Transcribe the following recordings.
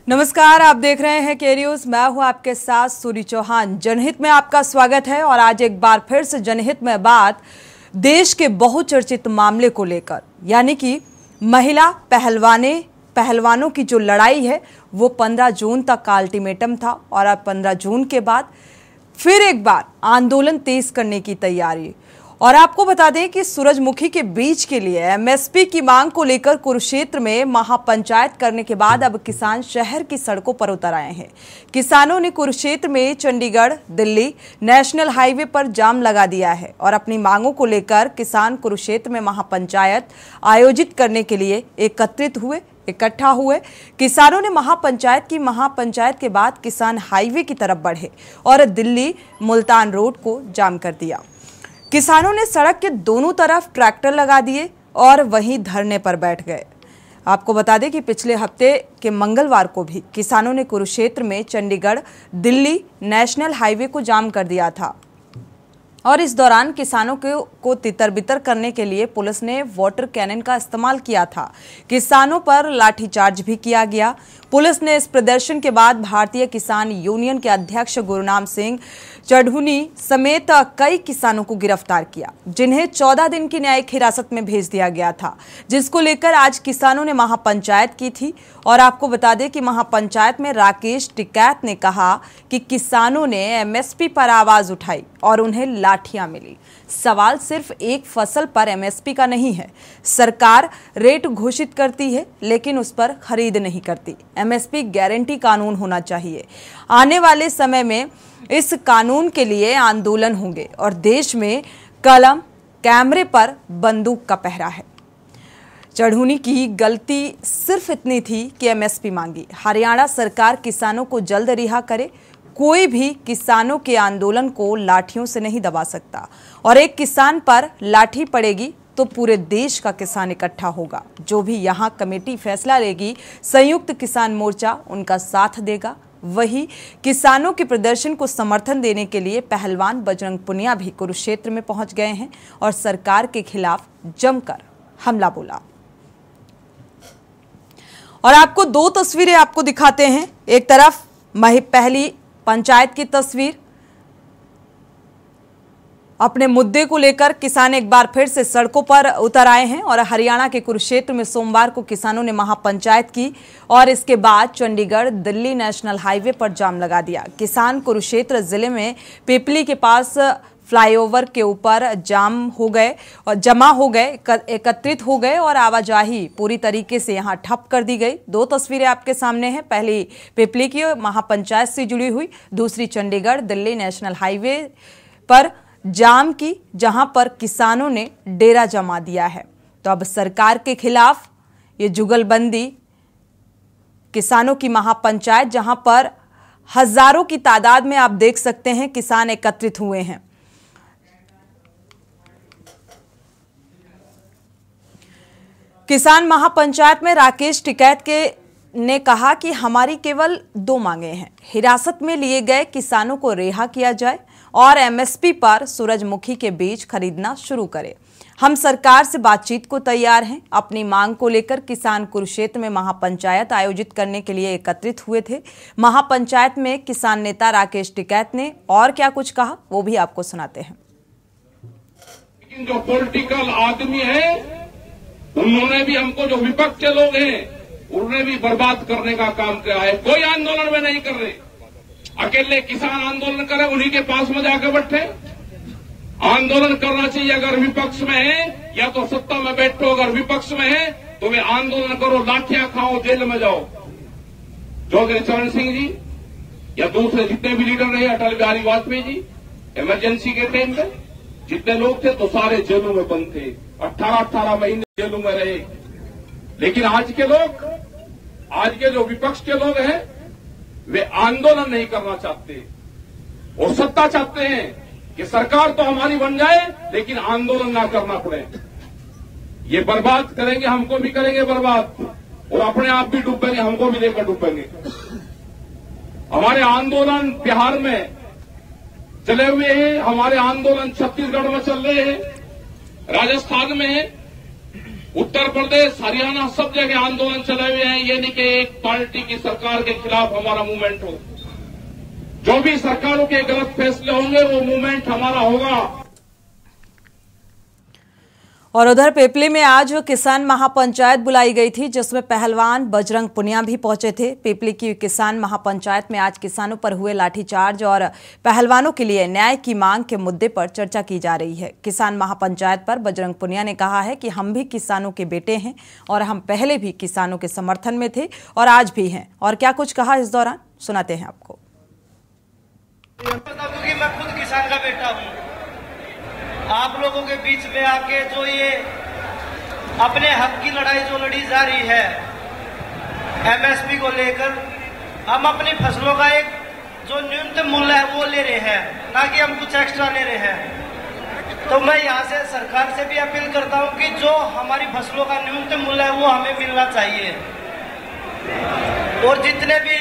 नमस्कार, आप देख रहे हैं के न्यूज। मैं हूं आपके साथ सूरी चौहान। जनहित में आपका स्वागत है और आज एक बार फिर से जनहित में बात देश के बहुचर्चित मामले को लेकर, यानी कि महिला पहलवानों की जो लड़ाई है वो 15 जून तक का अल्टीमेटम था और अब 15 जून के बाद फिर एक बार आंदोलन तेज करने की तैयारी। और आपको बता दें कि सूरजमुखी के बीज के लिए एमएसपी की मांग को लेकर कुरुक्षेत्र में महापंचायत करने के बाद अब किसान शहर की सड़कों पर उतर आए हैं। किसानों ने कुरुक्षेत्र में चंडीगढ़ दिल्ली नेशनल हाईवे पर जाम लगा दिया है और अपनी मांगों को लेकर किसान कुरुक्षेत्र में महापंचायत आयोजित करने के लिए इकट्ठा हुए। किसानों ने महापंचायत के बाद किसान हाईवे की तरफ बढ़े और दिल्ली मुल्तान रोड को जाम कर दिया। किसानों ने सड़क के दोनों तरफ ट्रैक्टर लगा दिए और वहीं धरने पर बैठ गए। आपको बता दें कि पिछले हफ्ते के मंगलवार को भी किसानों ने कुरुक्षेत्र में चंडीगढ़ दिल्ली नेशनल हाईवे को जाम कर दिया था और इस दौरान किसानों को तितर-बितर करने के लिए पुलिस ने वाटर कैनन का इस्तेमाल किया था। किसानों पर लाठीचार्ज भी किया गया। पुलिस ने इस प्रदर्शन के बाद भारतीय किसान यूनियन के अध्यक्ष गुरनाम सिंह चढ़ूनी समेत कई किसानों को गिरफ्तार किया, जिन्हें 14 दिन की न्यायिक हिरासत में भेज दिया गया था, जिसको लेकर आज किसानों ने महापंचायत की थी। और आपको बता दें कि महापंचायत में राकेश टिकैत ने कहा कि किसानों ने एमएसपी पर आवाज उठाई और उन्हें लाठियां मिली। सवाल सिर्फ एक फसल पर एमएसपी का नहीं है। सरकार रेट घोषित करती है लेकिन उस पर खरीद नहीं करती। एमएसपी गारंटी कानून होना चाहिए। आने वाले समय में इस कानून के लिए आंदोलन होंगे और देश में कलम कैमरे पर बंदूक का पहरा है। चढ़ूनी की गलती सिर्फ इतनी थी कि एमएसपी मांगी। हरियाणा सरकार किसानों को जल्द रिहा करे। कोई भी किसानों के आंदोलन को लाठियों से नहीं दबा सकता और एक किसान पर लाठी पड़ेगी तो पूरे देश का किसान इकट्ठा होगा। जो भी यहाँ कमेटी फैसला लेगी, संयुक्त किसान मोर्चा उनका साथ देगा। वही किसानों के प्रदर्शन को समर्थन देने के लिए पहलवान बजरंग पुनिया भी कुरुक्षेत्र में पहुंच गए हैं और सरकार के खिलाफ जमकर हमला बोला। और आपको दो तस्वीरें आपको दिखाते हैं। एक तरफ पहली पंचायत की तस्वीर, अपने मुद्दे को लेकर किसान एक बार फिर से सड़कों पर उतर आए हैं और हरियाणा के कुरुक्षेत्र में सोमवार को किसानों ने महापंचायत की और इसके बाद चंडीगढ़ दिल्ली नेशनल हाईवे पर जाम लगा दिया। किसान कुरुक्षेत्र जिले में पिपली के पास फ्लाईओवर के ऊपर जमा हो गए, एकत्रित हो गए और आवाजाही पूरी तरीके से यहां ठप कर दी गई। दो तस्वीरें आपके सामने हैं, पहली पिपली की महापंचायत से जुड़ी हुई, दूसरी चंडीगढ़ दिल्ली नेशनल हाईवे पर जाम की, जहां पर किसानों ने डेरा जमा दिया है। तो अब सरकार के खिलाफ ये जुगलबंदी, किसानों की महापंचायत जहां पर हजारों की तादाद में आप देख सकते हैं किसान एकत्रित हुए हैं। किसान महापंचायत में राकेश टिकैत ने कहा कि हमारी केवल 2 मांगे हैं। हिरासत में लिए गए किसानों को रिहा किया जाए और एमएसपी पर सूरजमुखी के बीज खरीदना शुरू करें। हम सरकार से बातचीत को तैयार हैं। अपनी मांग को लेकर किसान कुरुक्षेत्र में महापंचायत आयोजित करने के लिए एकत्रित हुए थे। महापंचायत में किसान नेता राकेश टिकैत ने और क्या कुछ कहा वो भी आपको सुनाते हैं। लेकिन जो पॉलिटिकल आदमी है उन्होंने भी हमको, जो विपक्ष के लोग हैं उन्होंने भी बर्बाद करने का काम किया है। कोई आंदोलन में नहीं कर रहे। अकेले किसान आंदोलन करे, उन्हीं के पास में जाकर बैठे। आंदोलन करना चाहिए अगर विपक्ष में है, या तो सत्ता में बैठो। अगर विपक्ष में है तो वे आंदोलन करो, लाठियां खाओ, जेल में जाओ। चौधरी चरण सिंह जी या दूसरे जितने भी लीडर रहे, अटल बिहारी वाजपेयी जी, इमरजेंसी के टाइम में जितने लोग थे तो सारे जेलों में बंद थे, 18-18 महीने जेलों में रहे। लेकिन आज के जो विपक्ष के लोग हैं वे आंदोलन नहीं करना चाहते और सत्ता चाहते हैं कि सरकार तो हमारी बन जाए लेकिन आंदोलन ना करना पड़े। ये बर्बाद करेंगे, हमको भी करेंगे बर्बाद और अपने आप भी डूबेंगे, हमको भी लेकर डूबेंगे। हमारे आंदोलन बिहार में चले हुए हैं, हमारे आंदोलन छत्तीसगढ़ में चल रहे हैं, राजस्थान में है, उत्तर प्रदेश, हरियाणा, सब जगह आंदोलन चले हुए हैं। ये नहीं कि एक पार्टी की सरकार के खिलाफ हमारा मूवमेंट हो। जो भी सरकारों के गलत फैसले होंगे वो मूवमेंट हमारा होगा। और उधर पिपली में आज किसान महापंचायत बुलाई गई थी, जिसमें पहलवान बजरंग पुनिया भी पहुंचे थे। पिपली की किसान महापंचायत में आज किसानों पर हुए लाठीचार्ज और पहलवानों के लिए न्याय की मांग के मुद्दे पर चर्चा की जा रही है। किसान महापंचायत पर बजरंग पुनिया ने कहा है कि हम भी किसानों के बेटे हैं और हम पहले भी किसानों के समर्थन में थे और आज भी हैं। और क्या कुछ कहा इस दौरान, सुनाते हैं आपको। मैं खुद किसान का बेटा हूँ। आप लोगों के बीच में आके जो ये अपने हक की लड़ाई जो लड़ी जा रही है एमएसपी को लेकर, हम अपनी फसलों का एक जो न्यूनतम मूल्य है वो ले रहे हैं, ना कि हम कुछ एक्स्ट्रा ले रहे हैं। तो मैं यहाँ से सरकार से भी अपील करता हूँ कि जो हमारी फसलों का न्यूनतम मूल्य है वो हमें मिलना चाहिए। और जितने भी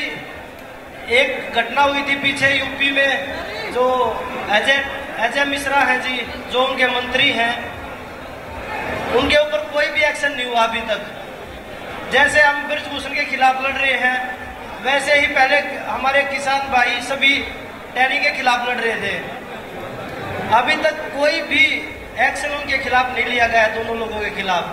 एक घटना हुई थी पीछे यूपी में, जो अजय मिश्रा हैं जी, जो उनके मंत्री हैं, उनके ऊपर कोई भी एक्शन नहीं हुआ अभी तक। जैसे हम ब्रजभूषण के खिलाफ लड़ रहे हैं, वैसे ही पहले हमारे किसान भाई सभी टैनी के खिलाफ लड़ रहे थे। अभी तक कोई भी एक्शन उनके खिलाफ नहीं लिया गया है, दोनों लोगों के खिलाफ।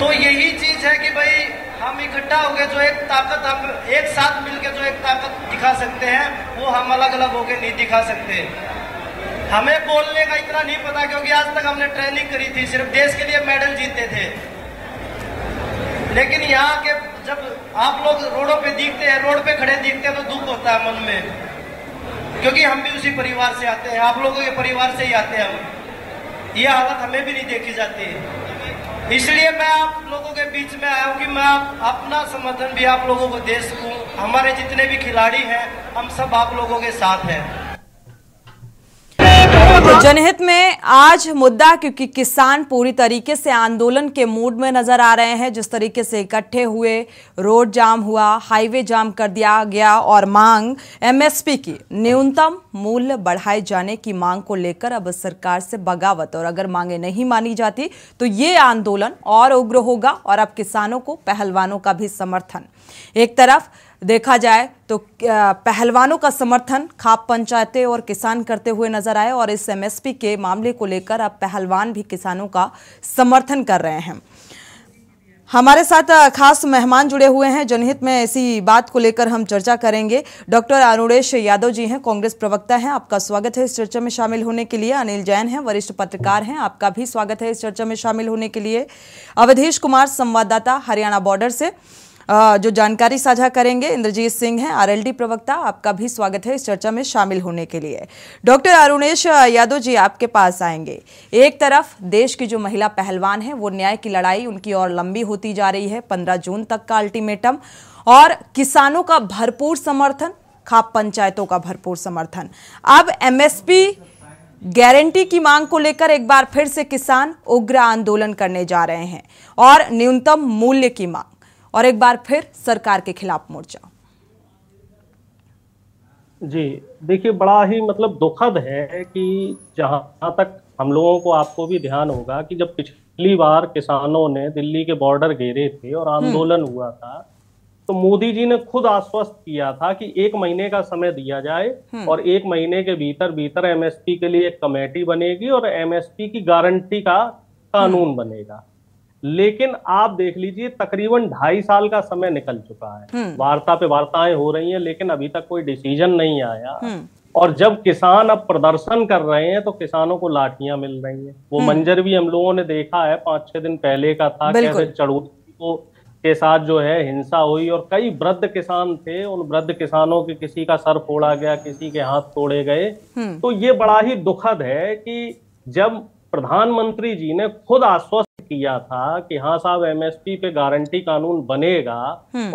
तो यही चीज है कि भाई हम इकट्ठा हो गए, जो एक ताकत हम एक साथ मिलकर जो एक ताकत दिखा सकते हैं, वो हम अलग अलग होकर नहीं दिखा सकते। हमें बोलने का इतना नहीं पता, क्योंकि आज तक हमने ट्रेनिंग करी थी, सिर्फ देश के लिए मेडल जीते थे। लेकिन यहाँ के जब आप लोग रोडों पे दिखते हैं, रोड पे खड़े दिखते हैं, तो दुख होता है मन में, क्योंकि हम भी उसी परिवार से आते हैं, आप लोगों के परिवार से ही आते हैं हम। ये हालत हमें भी नहीं देखी जाती। इसलिए मैं आप लोगों के बीच में आया हूँ कि मैं अपना समर्थन भी आप लोगों को दे सकूं। हमारे जितने भी खिलाड़ी हैं, हम सब आप लोगों के साथ हैं। जनहित में आज मुद्दा, क्योंकि किसान पूरी तरीके से आंदोलन के मूड में नजर आ रहे हैं। जिस तरीके से इकट्ठे हुए, रोड जाम हुआ, हाईवे जाम कर दिया गया और मांग एमएसपी की न्यूनतम मूल्य बढ़ाए जाने की मांग को लेकर अब सरकार से बगावत, और अगर मांगे नहीं मानी जाती तो ये आंदोलन और उग्र होगा। और अब किसानों को पहलवानों का भी समर्थन, एक तरफ देखा जाए तो पहलवानों का समर्थन खाप पंचायतें और किसान करते हुए नजर आए, और इस एमएसपी के मामले को लेकर अब पहलवान भी किसानों का समर्थन कर रहे हैं। हमारे साथ खास मेहमान जुड़े हुए हैं। जनहित में ऐसी बात को लेकर हम चर्चा करेंगे। डॉक्टर अरुणेश यादव जी हैं, कांग्रेस प्रवक्ता हैं, आपका स्वागत है इस चर्चा में शामिल होने के लिए। अनिल जैन हैं, वरिष्ठ पत्रकार हैं, आपका भी स्वागत है इस चर्चा में शामिल होने के लिए। अवधेश कुमार, संवाददाता हरियाणा बॉर्डर से, जो जानकारी साझा करेंगे। इंद्रजीत सिंह हैं, आरएलडी प्रवक्ता, आपका भी स्वागत है इस चर्चा में शामिल होने के लिए। डॉक्टर अरुणेश यादव जी, आपके पास आएंगे। एक तरफ देश की जो महिला पहलवान है, वो न्याय की लड़ाई उनकी और लंबी होती जा रही है, 15 जून तक का अल्टीमेटम, और किसानों का भरपूर समर्थन, खाप पंचायतों का भरपूर समर्थन। अब एमएसपी गारंटी की मांग को लेकर एक बार फिर से किसान उग्र आंदोलन करने जा रहे हैं, और न्यूनतम मूल्य की मांग, और एक बार फिर सरकार के खिलाफ मोर्चा। जी देखिए, बड़ा ही दुखद है कि जहां तक हम लोगों को, आपको भी ध्यान होगा कि जब पिछली बार किसानों ने दिल्ली के बॉर्डर घेरे थे और आंदोलन हुआ था, तो मोदी जी ने खुद आश्वस्त किया था कि 1 महीने का समय दिया जाए और 1 महीने के भीतर भीतर एमएसपी के लिए एक कमेटी बनेगी और एमएसपी की गारंटी का कानून बनेगा। लेकिन आप देख लीजिए, तकरीबन 2.5 साल का समय निकल चुका है, वार्ता पे वार्ताएं हो रही हैं, लेकिन अभी तक कोई डिसीजन नहीं आया। और जब किसान अब प्रदर्शन कर रहे हैं तो किसानों को लाठियां मिल रही हैं। वो मंजर भी हम लोगों ने देखा है, 5-6 दिन पहले का था, कैसे चढ़ोती को के साथ जो है हिंसा हुई और कई वृद्ध किसान थे, उन वृद्ध किसानों के किसी का सर फोड़ा गया, किसी के हाथ तोड़े गए। तो ये बड़ा ही दुखद है कि जब प्रधानमंत्री जी ने खुद आश्वस्त किया था कि हाँ साहब, एमएसपी पे गारंटी कानून बनेगा,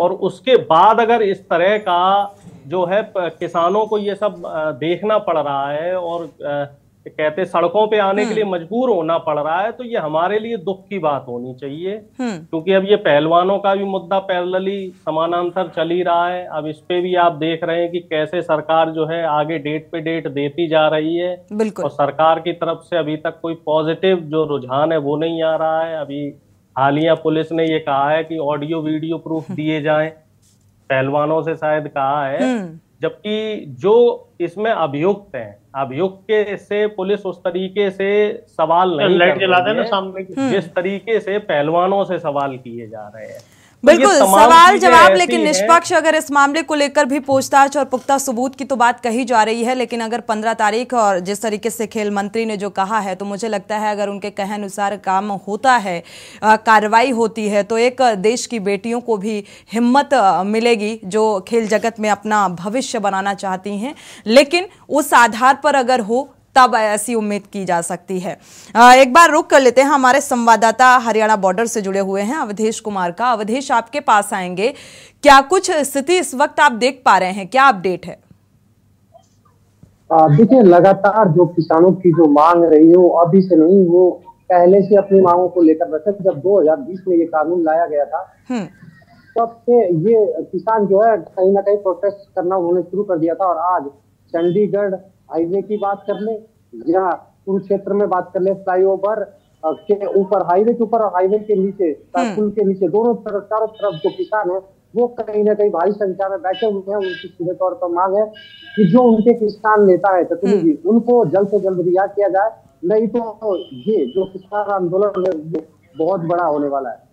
और उसके बाद अगर इस तरह का जो है किसानों को ये सब देखना पड़ रहा है और कहते सड़कों पे आने के लिए मजबूर होना पड़ रहा है, तो ये हमारे लिए दुख की बात होनी चाहिए। क्योंकि अब ये पहलवानों का भी मुद्दा पैरेलली समानांतर चल ही रहा है। अब इस पे भी आप देख रहे हैं कि कैसे सरकार जो है आगे डेट पे डेट देती जा रही है, और सरकार की तरफ से अभी तक कोई पॉजिटिव जो रुझान है वो नहीं आ रहा है। अभी हालिया पुलिस ने ये कहा है कि ऑडियो वीडियो प्रूफ दिए जाएं, पहलवानों से शायद कहा है, जबकि जो इसमें अभियुक्त हैं, अभियुक्त के से पुलिस उस तरीके से सवाल नहीं कर रही है सामने जिस तरीके से पहलवानों से सवाल किए जा रहे हैं। बिल्कुल सवाल जवाब, लेकिन निष्पक्ष अगर इस मामले को लेकर भी पूछताछ और पुख्ता सबूत की तो बात कही जा रही है, लेकिन अगर 15 तारीख और जिस तरीके से खेल मंत्री ने जो कहा है, तो मुझे लगता है अगर उनके कहे अनुसार काम होता है, कार्रवाई होती है, तो एक देश की बेटियों को भी हिम्मत मिलेगी जो खेल जगत में अपना भविष्य बनाना चाहती हैं। लेकिन उस आधार पर अगर हो तब ऐसी उम्मीद की जा सकती है। एक बार रुक कर लेते हैं, हमारे संवाददाता हरियाणा बॉर्डर से जुड़े हुए हैं अवधेश कुमार का। अवधेश, आपके पास आएंगे, क्या कुछ स्थिति इस वक्त आप देख पा रहे हैं, क्या अपडेट है? देखिए, लगातार जो किसानों की जो मांग रही है वो अभी से नहीं, वो पहले से अपनी मांगों को लेकर बैठे। जब 2020 में ये कानून लाया गया था तब से ये किसान जो है कहीं ना कहीं प्रोटेस्ट करना उन्होंने शुरू कर दिया था। और आज चंडीगढ़ हाईवे की बात कर ले या कुरुक्षेत्र में बात कर ले, फ्लाईओवर के ऊपर, हाईवे के ऊपर और हाईवे के नीचे, पुल के नीचे, दोनों तरफ चारों तरफ जो किसान है वो कहीं ना कहीं भारी संख्या में बैठे हुए हैं। उनकी सीधे तौर पर मांग है कि जो उनके किसान नेता है प्रतिनिधि, उनको जल्द से जल्द रिहा किया जाए, नहीं तो ये जो किसान आंदोलन है बहुत बड़ा होने वाला है।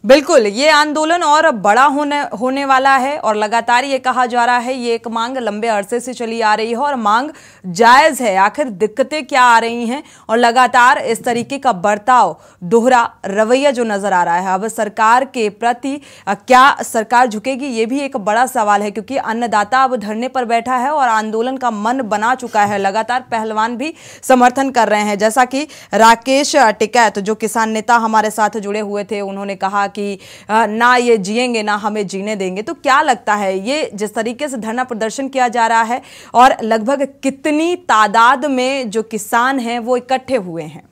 बिल्कुल, ये आंदोलन और बड़ा होने वाला है, और लगातार ये कहा जा रहा है ये एक मांग लंबे अरसे से चली आ रही है और मांग जायज है। आखिर दिक्कतें क्या आ रही हैं, और लगातार इस तरीके का बर्ताव, दोहरा रवैया जो नजर आ रहा है, अब सरकार के प्रति क्या सरकार झुकेगी, ये भी एक बड़ा सवाल है। क्योंकि अन्नदाता अब धरने पर बैठा है और आंदोलन का मन बना चुका है। लगातार पहलवान भी समर्थन कर रहे हैं, जैसा कि राकेश टिकैत जो किसान नेता हमारे साथ जुड़े हुए थे, उन्होंने कहा कि ना ये जिएंगे ना हमें जीने देंगे। तो क्या लगता है, ये जिस तरीके से धरना प्रदर्शन किया जा रहा है, और लगभग कितनी तादाद में जो किसान हैं वो इकट्ठे हुए हैं?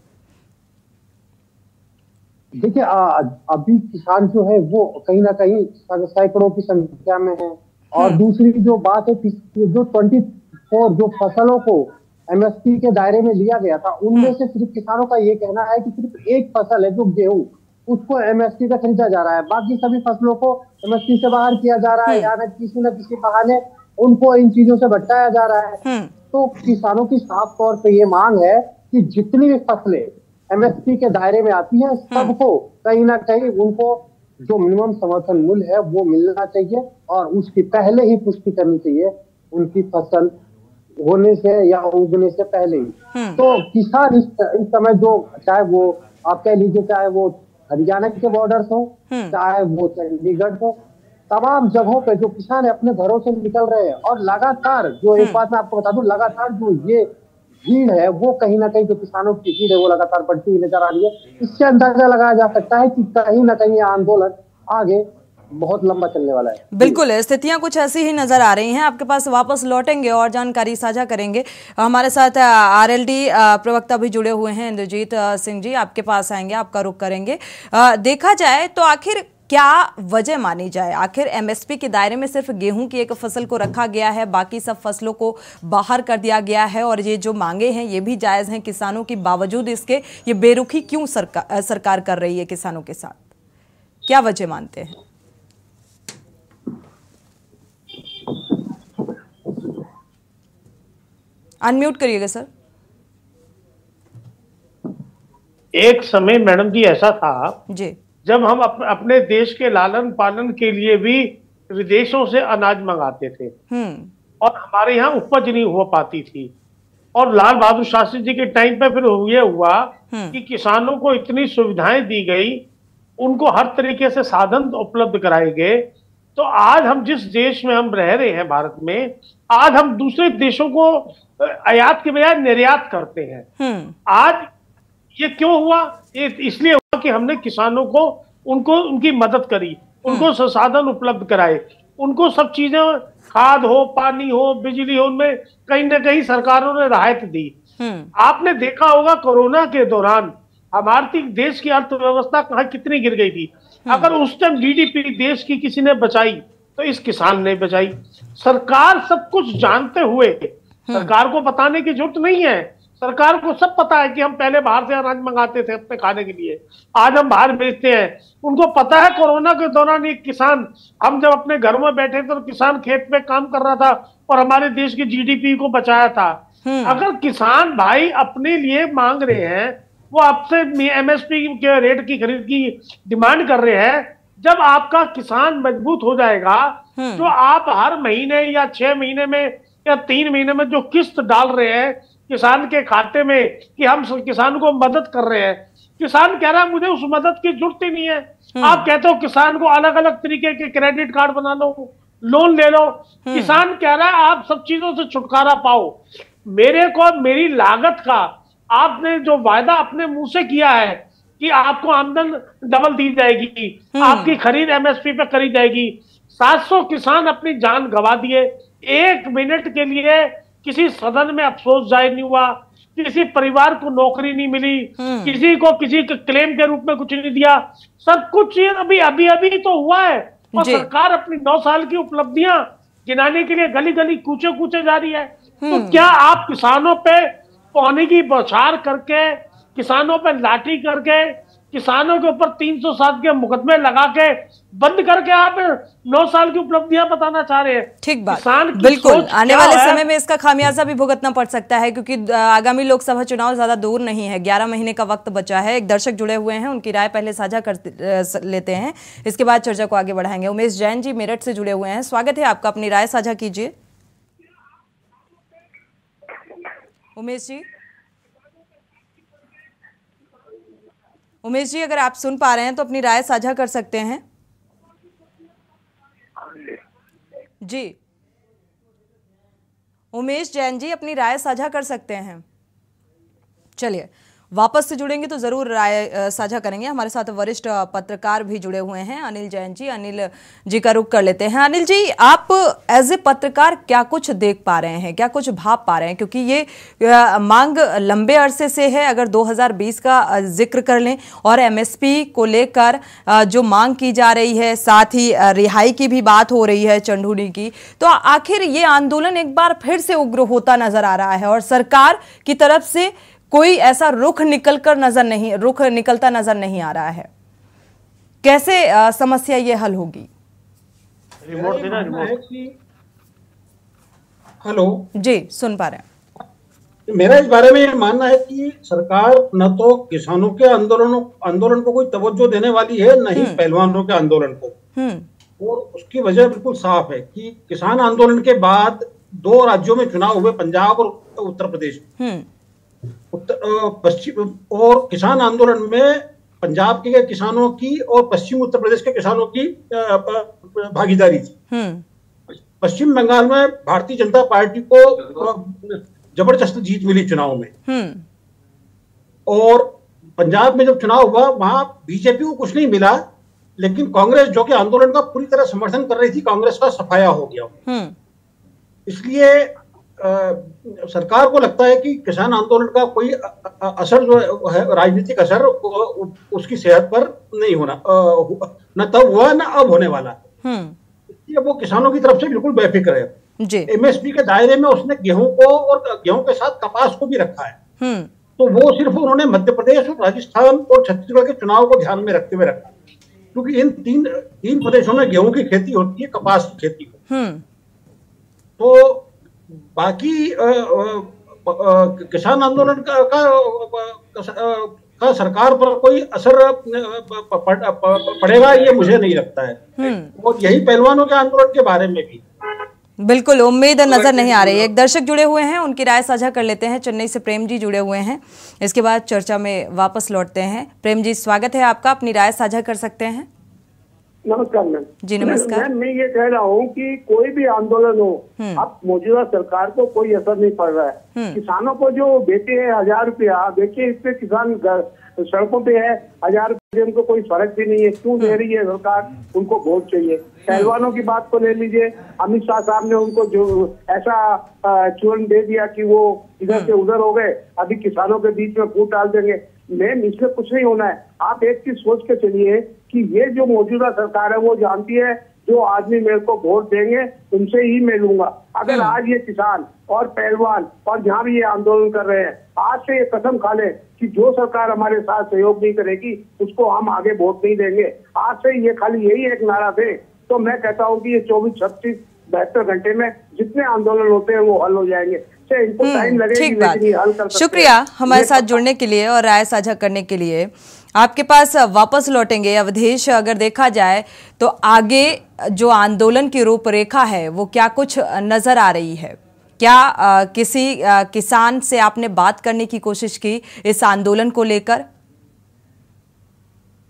देखिए, अभी किसान जो है वो कहीं ना कहीं सैकड़ों की संख्या में है। और दूसरी जो बात है, जो 24 जो फसलों को एमएसपी के दायरे में लिया गया था, उनमें से सिर्फ किसानों का ये कहना है कि सिर्फ एक फसल है जो गेहूं, उसको एमएसपी पे खरीदा जा रहा है, बाकी सभी फसलों को एमएसपी से बाहर किया जा रहा है, या किसी न किसी बहाने उनको इन चीजों से भटकाया जा रहा है। तो किसानों की साफ तौर पे ये मांग है कि जितनी भी फसलें एमएसपी के दायरे में आती हैं, सबको कहीं ना कहीं उनको जो मिनिमम समर्थन मूल्य है वो मिलना चाहिए, और उसकी पहले ही पुष्टि करनी चाहिए उनकी फसल होने से या उगने से पहले ही। तो किसान इस समय जो, चाहे वो आप कह लीजिए, चाहे वो हरियाणा के बॉर्डर्स हो, चाहे वो चंडीगढ़ हो, तमाम जगहों पे जो किसान अपने घरों से निकल रहे हैं। और लगातार जो, एक बात मैं आपको बता दूं, लगातार जो ये भीड़ है वो कहीं ना कहीं जो किसानों की भीड़ है वो लगातार बढ़ती हुई नजर आ रही है। इससे अंदाजा लगाया जा सकता है कि कहीं ना कहीं ये आंदोलन आगे बहुत लंबा चलने वाला है। बिल्कुल, स्थितियां कुछ ऐसी ही नजर आ रही हैं। आपके पास वापस लौटेंगे और जानकारी साझा करेंगे। हमारे साथ आरएलडी प्रवक्ता भी जुड़े हुए हैं, इंद्रजीत सिंह जी, आपके पास आएंगे, आपका रुख करेंगे। देखा जाए तो आखिर क्या वजह मानी जाए, आखिर एमएसपी के दायरे में सिर्फ गेहूं की एक फसल को रखा गया है, बाकी सब फसलों को बाहर कर दिया गया है, और ये जो मांगे हैं ये भी जायज हैं किसानों की, बावजूद इसके ये बेरुखी क्यों सरकार कर रही है किसानों के साथ, क्या वजह मानते हैं? अनम्यूट करिएगा सर। एक समय मैडम जी ऐसा था जी, जब हम अपने देश के लालन पालन के लिए भी विदेशों से अनाज मंगाते थे, और हमारे यहाँ उपज नहीं हो पाती थी। और लाल बहादुर शास्त्री जी के टाइम पे फिर ये हुआ कि किसानों को इतनी सुविधाएं दी गई, उनको हर तरीके से साधन उपलब्ध कराए गए। तो आज हम जिस देश में हम रह रहे हैं, भारत में, आज हम दूसरे देशों को आयात के बजाय निर्यात करते हैं। आज ये क्यों हुआ? ये इसलिए हुआ कि हमने किसानों को उनकी मदद करी, उनको संसाधन उपलब्ध कराए, उनको सब चीजें, खाद हो, पानी हो, बिजली हो, उनमें कहीं ना कहीं सरकारों ने राहत दी। आपने देखा होगा कोरोना के दौरान हमारी देश की अर्थव्यवस्था कहाँ कितनी गिर गई थी। अगर उस टाइम जीडीपी देश की किसी ने बचाई तो इस किसान ने बचाई। सरकार सब कुछ जानते हुए, सरकार को बताने की जरूरत नहीं है, सरकार को सब पता है कि हम पहले बाहर से अनाज मंगाते थे अपने खाने के लिए, आज हम बाहर बेचते हैं। उनको पता है कोरोना के दौरान एक किसान, हम जब अपने घरों में बैठे थे तो किसान खेत में काम कर रहा था और हमारे देश की जीडीपी को बचाया था। अगर किसान भाई अपने लिए मांग रहे हैं, वो आपसे एमएसपी के रेट की खरीद की डिमांड कर रहे हैं, जब आपका किसान मजबूत हो जाएगा, जो आप हर महीने या 6 महीने में या 3 महीने में जो किस्त डाल रहे हैं किसान के खाते में कि हम किसान को मदद कर रहे हैं, किसान कह रहा है मुझे उस मदद की जरूरत ही नहीं है। आप कहते हो किसान को अलग अलग तरीके के क्रेडिट कार्ड बना लो, लोन ले लो, किसान कह रहा है आप सब चीजों से छुटकारा पाओ। मेरे को मेरी लागत का आपने जो वायदा अपने मुंह से किया है कि आपको आमदन डबल दी जाएगी, आपकी खरीद एमएसपी पे करी जाएगी, 700 किसान अपनी जान गंवा दिए। 1 मिनट के लिए किसी सदन में अफसोस जाहिर नहीं हुआ, किसी परिवार को नौकरी नहीं मिली, किसी को किसी क्लेम के रूप में कुछ नहीं दिया। सब कुछ ये अभी तो हुआ है और सरकार अपनी 9 साल की उपलब्धियां गिनाने के लिए गली गली कूचे जा रही है। तो क्या आप किसानों पे पौने की बौछार करके, किसानों पे लाठी करके, किसानों के ऊपर 307 के मुकदमे लगा के बंद करके आप 9 साल की उपलब्धियां बताना चाह रहे हैं? ठीक बात, बिल्कुल। आने वाले समय में इसका खामियाजा भी भुगतना पड़ सकता है, क्योंकि आगामी लोकसभा चुनाव ज्यादा दूर नहीं है, 11 महीने का वक्त बचा है। एक दर्शक जुड़े हुए हैं, उनकी राय पहले साझा कर लेते हैं, इसके बाद चर्चा को आगे बढ़ाएंगे। उमेश जैन जी मेरठ से जुड़े हुए हैं, स्वागत है आपका, अपनी राय साझा कीजिए। उमेश जी, अगर आप सुन पा रहे हैं तो अपनी राय साझा कर सकते हैं। जी उमेश जैन जी, अपनी राय साझा कर सकते हैं। चलिए, वापस से जुड़ेंगे तो जरूर राय साझा करेंगे। हमारे साथ वरिष्ठ पत्रकार भी जुड़े हुए हैं, अनिल जैन जी। अनिल जी का रुख कर लेते हैं। अनिल जी, आप एज ए पत्रकार क्या कुछ देख पा रहे हैं, क्या कुछ भाप पा रहे हैं, क्योंकि ये मांग लंबे अरसे से है। अगर 2020 का जिक्र कर लें और एमएसपी को लेकर जो मांग की जा रही है, साथ ही रिहाई की भी बात हो रही है चंदूनी की, तो आखिर ये आंदोलन एक बार फिर से उग्र होता नजर आ रहा है और सरकार की तरफ से कोई ऐसा रुख निकलता नजर नहीं आ रहा है। कैसे समस्या ये हल होगी? हेलो जी, सुन पा रहे हैं। मेरा इस बारे में ये मानना है कि सरकार न तो किसानों के आंदोलन को कोई तवज्जो देने वाली है, न ही पहलवानों के आंदोलन को। और उसकी वजह बिल्कुल साफ है कि किसान आंदोलन के बाद 2 राज्यों में चुनाव हुए, पंजाब और उत्तर प्रदेश। पश्चिम और किसान आंदोलन में पंजाब के किसानों की और पश्चिम उत्तर प्रदेश के किसानों की भागीदारी थी। पश्चिम बंगाल में भारतीय जनता पार्टी को जबरदस्त जीत मिली चुनाव में, और पंजाब में जब चुनाव हुआ वहां बीजेपी को कुछ नहीं मिला, लेकिन कांग्रेस जो कि आंदोलन का पूरी तरह समर्थन कर रही थी, कांग्रेस का सफाया हो गया। इसलिए सरकार को लगता है कि किसान आंदोलन का कोई असर जो है, राजनीतिक असर, उसकी सेहत पर नहीं होना, न तब हुआ न अब होने वाला है। इसलिए वो किसानों की तरफ से बिल्कुल बेफिक्र है। एमएसपी के दायरे में उसने गेहूं को और गेहूं के साथ कपास को भी रखा है। तो वो सिर्फ उन्होंने मध्य प्रदेश और राजस्थान और छत्तीसगढ़ के चुनाव को ध्यान में रखते हुए रखा, क्योंकि इन तीन प्रदेशों में गेहूं की खेती होती है, कपास की खेती हो। तो बाकी किसान आंदोलन का सरकार पर कोई असर पड़ेगा ये मुझे नहीं लगता है। और यही पहलवानों के आंदोलन के बारे में भी बिल्कुल उम्मीद नजर नहीं आ रही। एक दर्शक जुड़े हुए हैं, उनकी राय साझा कर लेते हैं। चेन्नई से प्रेम जी जुड़े हुए हैं, इसके बाद चर्चा में वापस लौटते हैं। प्रेम जी, स्वागत है आपका, अपनी राय साझा कर सकते हैं। नमस्कार मैम। जी नमस्कार। मैम मैं ये कह रहा हूँ कि कोई भी आंदोलन हो, अब मौजूदा सरकार को कोई असर नहीं पड़ रहा है। किसानों को जो देते हैं 1000 रुपया, देखिए इससे किसान सड़कों पे है, 1000 रुपये उनको कोई फर्क भी नहीं है। क्यों दे रही है सरकार? उनको वोट चाहिए। पहलवानों की बात को ले लीजिए, अमित शाह साहब ने उनको जो ऐसा चूर्ण दे दिया कि वो इधर से उधर हो गए, अभी किसानों के बीच में फूट डाल देंगे। मैम इसमें कुछ नहीं होना है। आप एक चीज सोच के चलिए कि ये जो मौजूदा सरकार है वो जानती है जो आदमी मेरे को वोट देंगे उनसे ही मैं लूंगा। अगर आज ये किसान और पहलवान और जहाँ भी ये आंदोलन कर रहे हैं, आज से ये कसम खा ले कि जो सरकार हमारे साथ सहयोग नहीं करेगी उसको हम आगे वोट नहीं देंगे। आज से ये खाली यही एक नारा थे, तो मैं कहता हूँ कि ये 24, 36, 72 घंटे में जितने आंदोलन होते हैं वो हल हो जाएंगे। इनको टाइम लगेगी, ठीक बात। लेकिन ये हल कर सकते हैं। शुक्रिया हमारे साथ जुड़ने के लिए और राय साझा करने के लिए। आपके पास वापस लौटेंगे अवधेश। अगर देखा जाए तो आगे जो आंदोलन की रूपरेखा है वो क्या कुछ नजर आ रही है? क्या किसी किसान से आपने बात करने की कोशिश की इस आंदोलन को लेकर?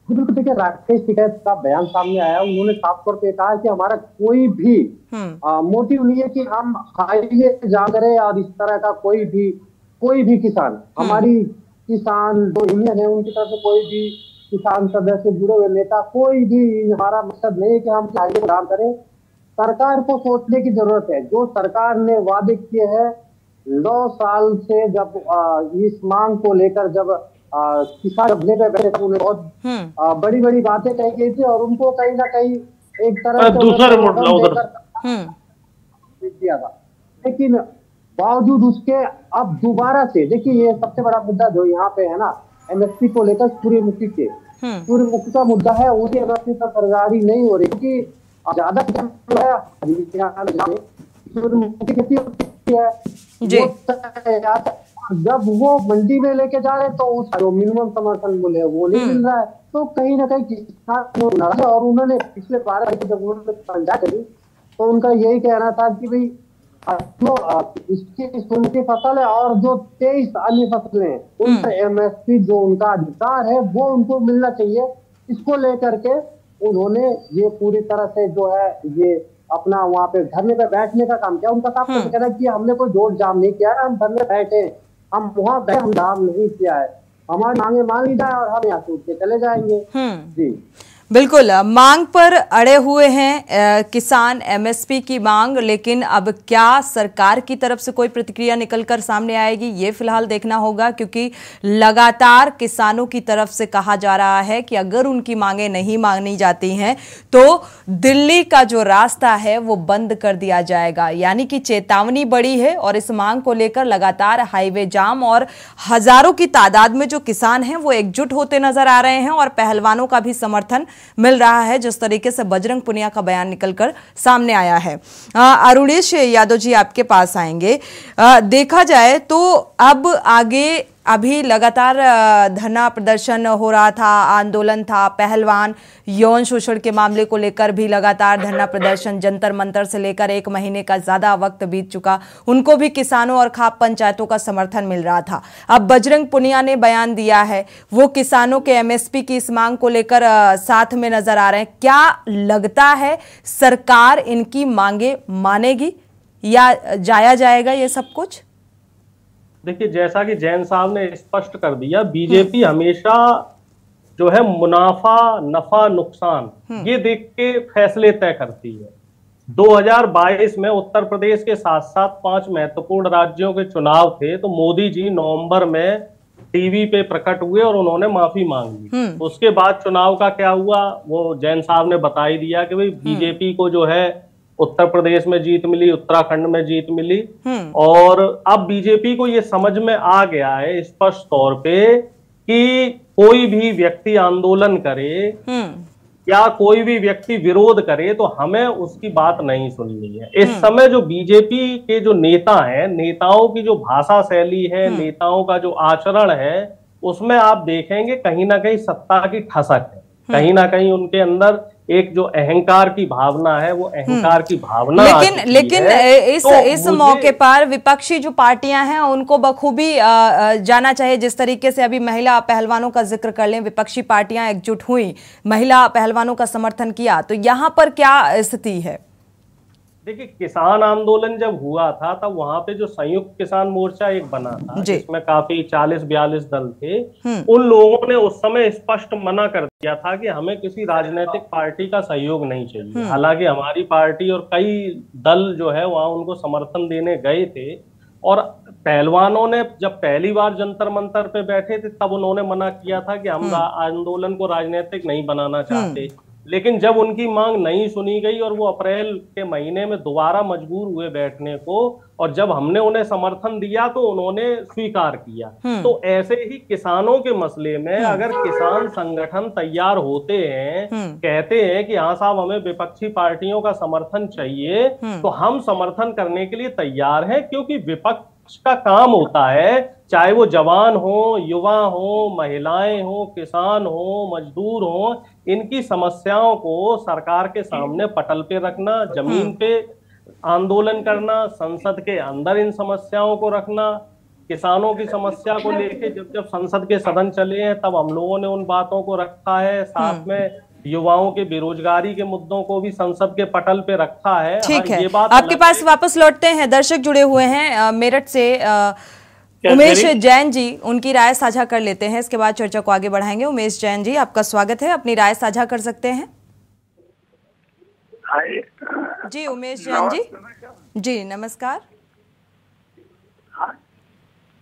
बिल्कुल, देखिए राकेश टिकैत का बयान सामने आया। उन्होंने साफ तौर पे कहा कि हमारा कोई भी मोटिव नहीं है कि हम हाईवे जा करें और इस तरह का कोई भी किसान, हमारी किसान जो यूनियन है उनकी तरफ से कोई भी किसान सदस्य जुड़े हुए नेता, कोई भी हमारा मकसद नहीं है कि हम हाईवे को काम करें। सरकार को सोचने की जरूरत है। जो सरकार ने वादे किए हैं 9 साल से, जब इस मांग को लेकर जब किसान अपने पे बैठे थे, उन्हें बहुत बड़ी बड़ी बातें कही गई थी और उनको कहीं ना कहीं एक तरह से दिया था। लेकिन बावजूद उसके अब दोबारा से देखिए, ये सबसे बड़ा मुद्दा जो यहाँ पे है ना, एमएसपी को लेकर सूर्यमुखी का मुद्दा है। उसकी एमएसपी पर खरीदारी नहीं हो रही क्योंकि ज्यादा जब वो मंडी में लेके जा रहे तो उस जो मिनिमम समर्थन मूल्य है वो नहीं मिल रहा है, तो कहीं ना कहीं किसान नाराज है। और उन्होंने पिछले 12 तारीख जब उन्होंने पंचायत करी तो उनका यही कहना था कि भाई जो इसकी सूरती फसल है और जो 23 अन्य फसलें हैं उन पर एमएसपी जो उनका अधिकार है वो उनको मिलना चाहिए। इसको लेकर के उन्होंने ये पूरी तरह से जो है ये अपना वहाँ पे धरने पे बैठने का काम किया। उनका साफ कहना कि हमने कोई जोर जाम नहीं किया है, हम धरने बैठे, हम वहाँ जाम नहीं किया है, हमारी मांगे मान ली जाए और हम यहाँ से उठ के चले जाएंगे। जी बिल्कुल, मांग पर अड़े हुए हैं किसान, एमएसपी की मांग। लेकिन अब क्या सरकार की तरफ से कोई प्रतिक्रिया निकलकर सामने आएगी ये फिलहाल देखना होगा, क्योंकि लगातार किसानों की तरफ से कहा जा रहा है कि अगर उनकी मांगे नहीं मानी जाती हैं तो दिल्ली का जो रास्ता है वो बंद कर दिया जाएगा। यानी कि चेतावनी बड़ी है और इस मांग को लेकर लगातार हाईवे जाम और हजारों की तादाद में जो किसान हैं वो एकजुट होते नजर आ रहे हैं और पहलवानों का भी समर्थन मिल रहा है, जिस तरीके से बजरंग पुनिया का बयान निकलकर सामने आया है। अरुणेश यादव जी आपके पास आएंगे। देखा जाए तो अब आगे अभी लगातार धरना प्रदर्शन हो रहा था, आंदोलन था, पहलवान यौन शोषण के मामले को लेकर भी लगातार धरना प्रदर्शन, जंतर मंतर से लेकर 1 महीने का ज्यादा वक्त बीत चुका, उनको भी किसानों और खाप पंचायतों का समर्थन मिल रहा था। अब बजरंग पुनिया ने बयान दिया है, वो किसानों के एमएसपी की इस मांग को लेकर साथ में नजर आ रहे हैं। क्या लगता है सरकार इनकी मांगे मानेगी या जाया जाएगा ये सब कुछ? देखिए, जैसा कि जैन साहब ने स्पष्ट कर दिया, बीजेपी हमेशा जो है मुनाफा नफा नुकसान ये देख के फैसले तय करती है। 2022 में उत्तर प्रदेश के साथ साथ 5 महत्वपूर्ण राज्यों के चुनाव थे, तो मोदी जी नवंबर में टीवी पे प्रकट हुए और उन्होंने माफी मांग ली। उसके बाद चुनाव का क्या हुआ वो जैन साहब ने बता ही दिया कि भाई बीजेपी को जो है उत्तर प्रदेश में जीत मिली, उत्तराखंड में जीत मिली। और अब बीजेपी को ये समझ में आ गया है स्पष्ट तौर पे कि कोई भी व्यक्ति आंदोलन करे या कोई भी व्यक्ति विरोध करे तो हमें उसकी बात नहीं सुननी है। इस समय जो बीजेपी के जो नेता हैं, नेताओं की जो भाषा शैली है, नेताओं का जो आचरण है, उसमें आप देखेंगे कहीं ना कहीं सत्ता की ठसक है, कहीं ना कहीं उनके अंदर एक जो अहंकार की भावना है वो अहंकार की भावना लेकिन इस मौके पर विपक्षी जो पार्टियां हैं उनको बखूबी जाना चाहिए। जिस तरीके से अभी महिला पहलवानों का जिक्र कर लें, विपक्षी पार्टियां एकजुट हुई, महिला पहलवानों का समर्थन किया, तो यहां पर क्या स्थिति है? देखिए, किसान आंदोलन जब हुआ था तब वहां पे जो संयुक्त किसान मोर्चा एक बना था जिसमें काफी 40-42 दल थे, उन लोगों ने उस समय स्पष्ट मना कर दिया था कि हमें किसी राजनीतिक पार्टी का सहयोग नहीं चाहिए। हालांकि हमारी पार्टी और कई दल जो है वहां उनको समर्थन देने गए थे, और पहलवानों ने जब पहली बार जंतर मंतर पे बैठे थे तब उन्होंने मना किया था कि हम आंदोलन को राजनीतिक नहीं बनाना चाहते। लेकिन जब उनकी मांग नहीं सुनी गई और वो अप्रैल के महीने में दोबारा मजबूर हुए बैठने को, और जब हमने उन्हें समर्थन दिया तो उन्होंने स्वीकार किया। तो ऐसे ही किसानों के मसले में अगर किसान संगठन तैयार होते हैं, कहते हैं कि हाँ साहब हमें विपक्षी पार्टियों का समर्थन चाहिए, तो हम समर्थन करने के लिए तैयार हैं, क्योंकि विपक्ष का काम होता है, चाहे वो जवान हो, युवा हो, महिलाएं हो, किसान हो, मजदूर हो, इनकी समस्याओं को सरकार के सामने पटल पे रखना, जमीन पे आंदोलन करना, संसद के अंदर इन समस्याओं को रखना। किसानों की समस्या को लेके जब संसद के सदन चले हैं तब हम लोगों ने उन बातों को रखा है, साथ में युवाओं के बेरोजगारी के मुद्दों को भी संसद के पटल पे रखा है। ठीक है, आपके पास वापस लौटते हैं। दर्शक जुड़े हुए हैं मेरठ से, उमेश जैन जी, उनकी राय साझा कर लेते हैं, इसके बाद चर्चा को आगे बढ़ाएंगे। उमेश जैन जी, आपका स्वागत है, अपनी राय साझा कर सकते हैं। जी उमेश जैन जी, जी नमस्कार।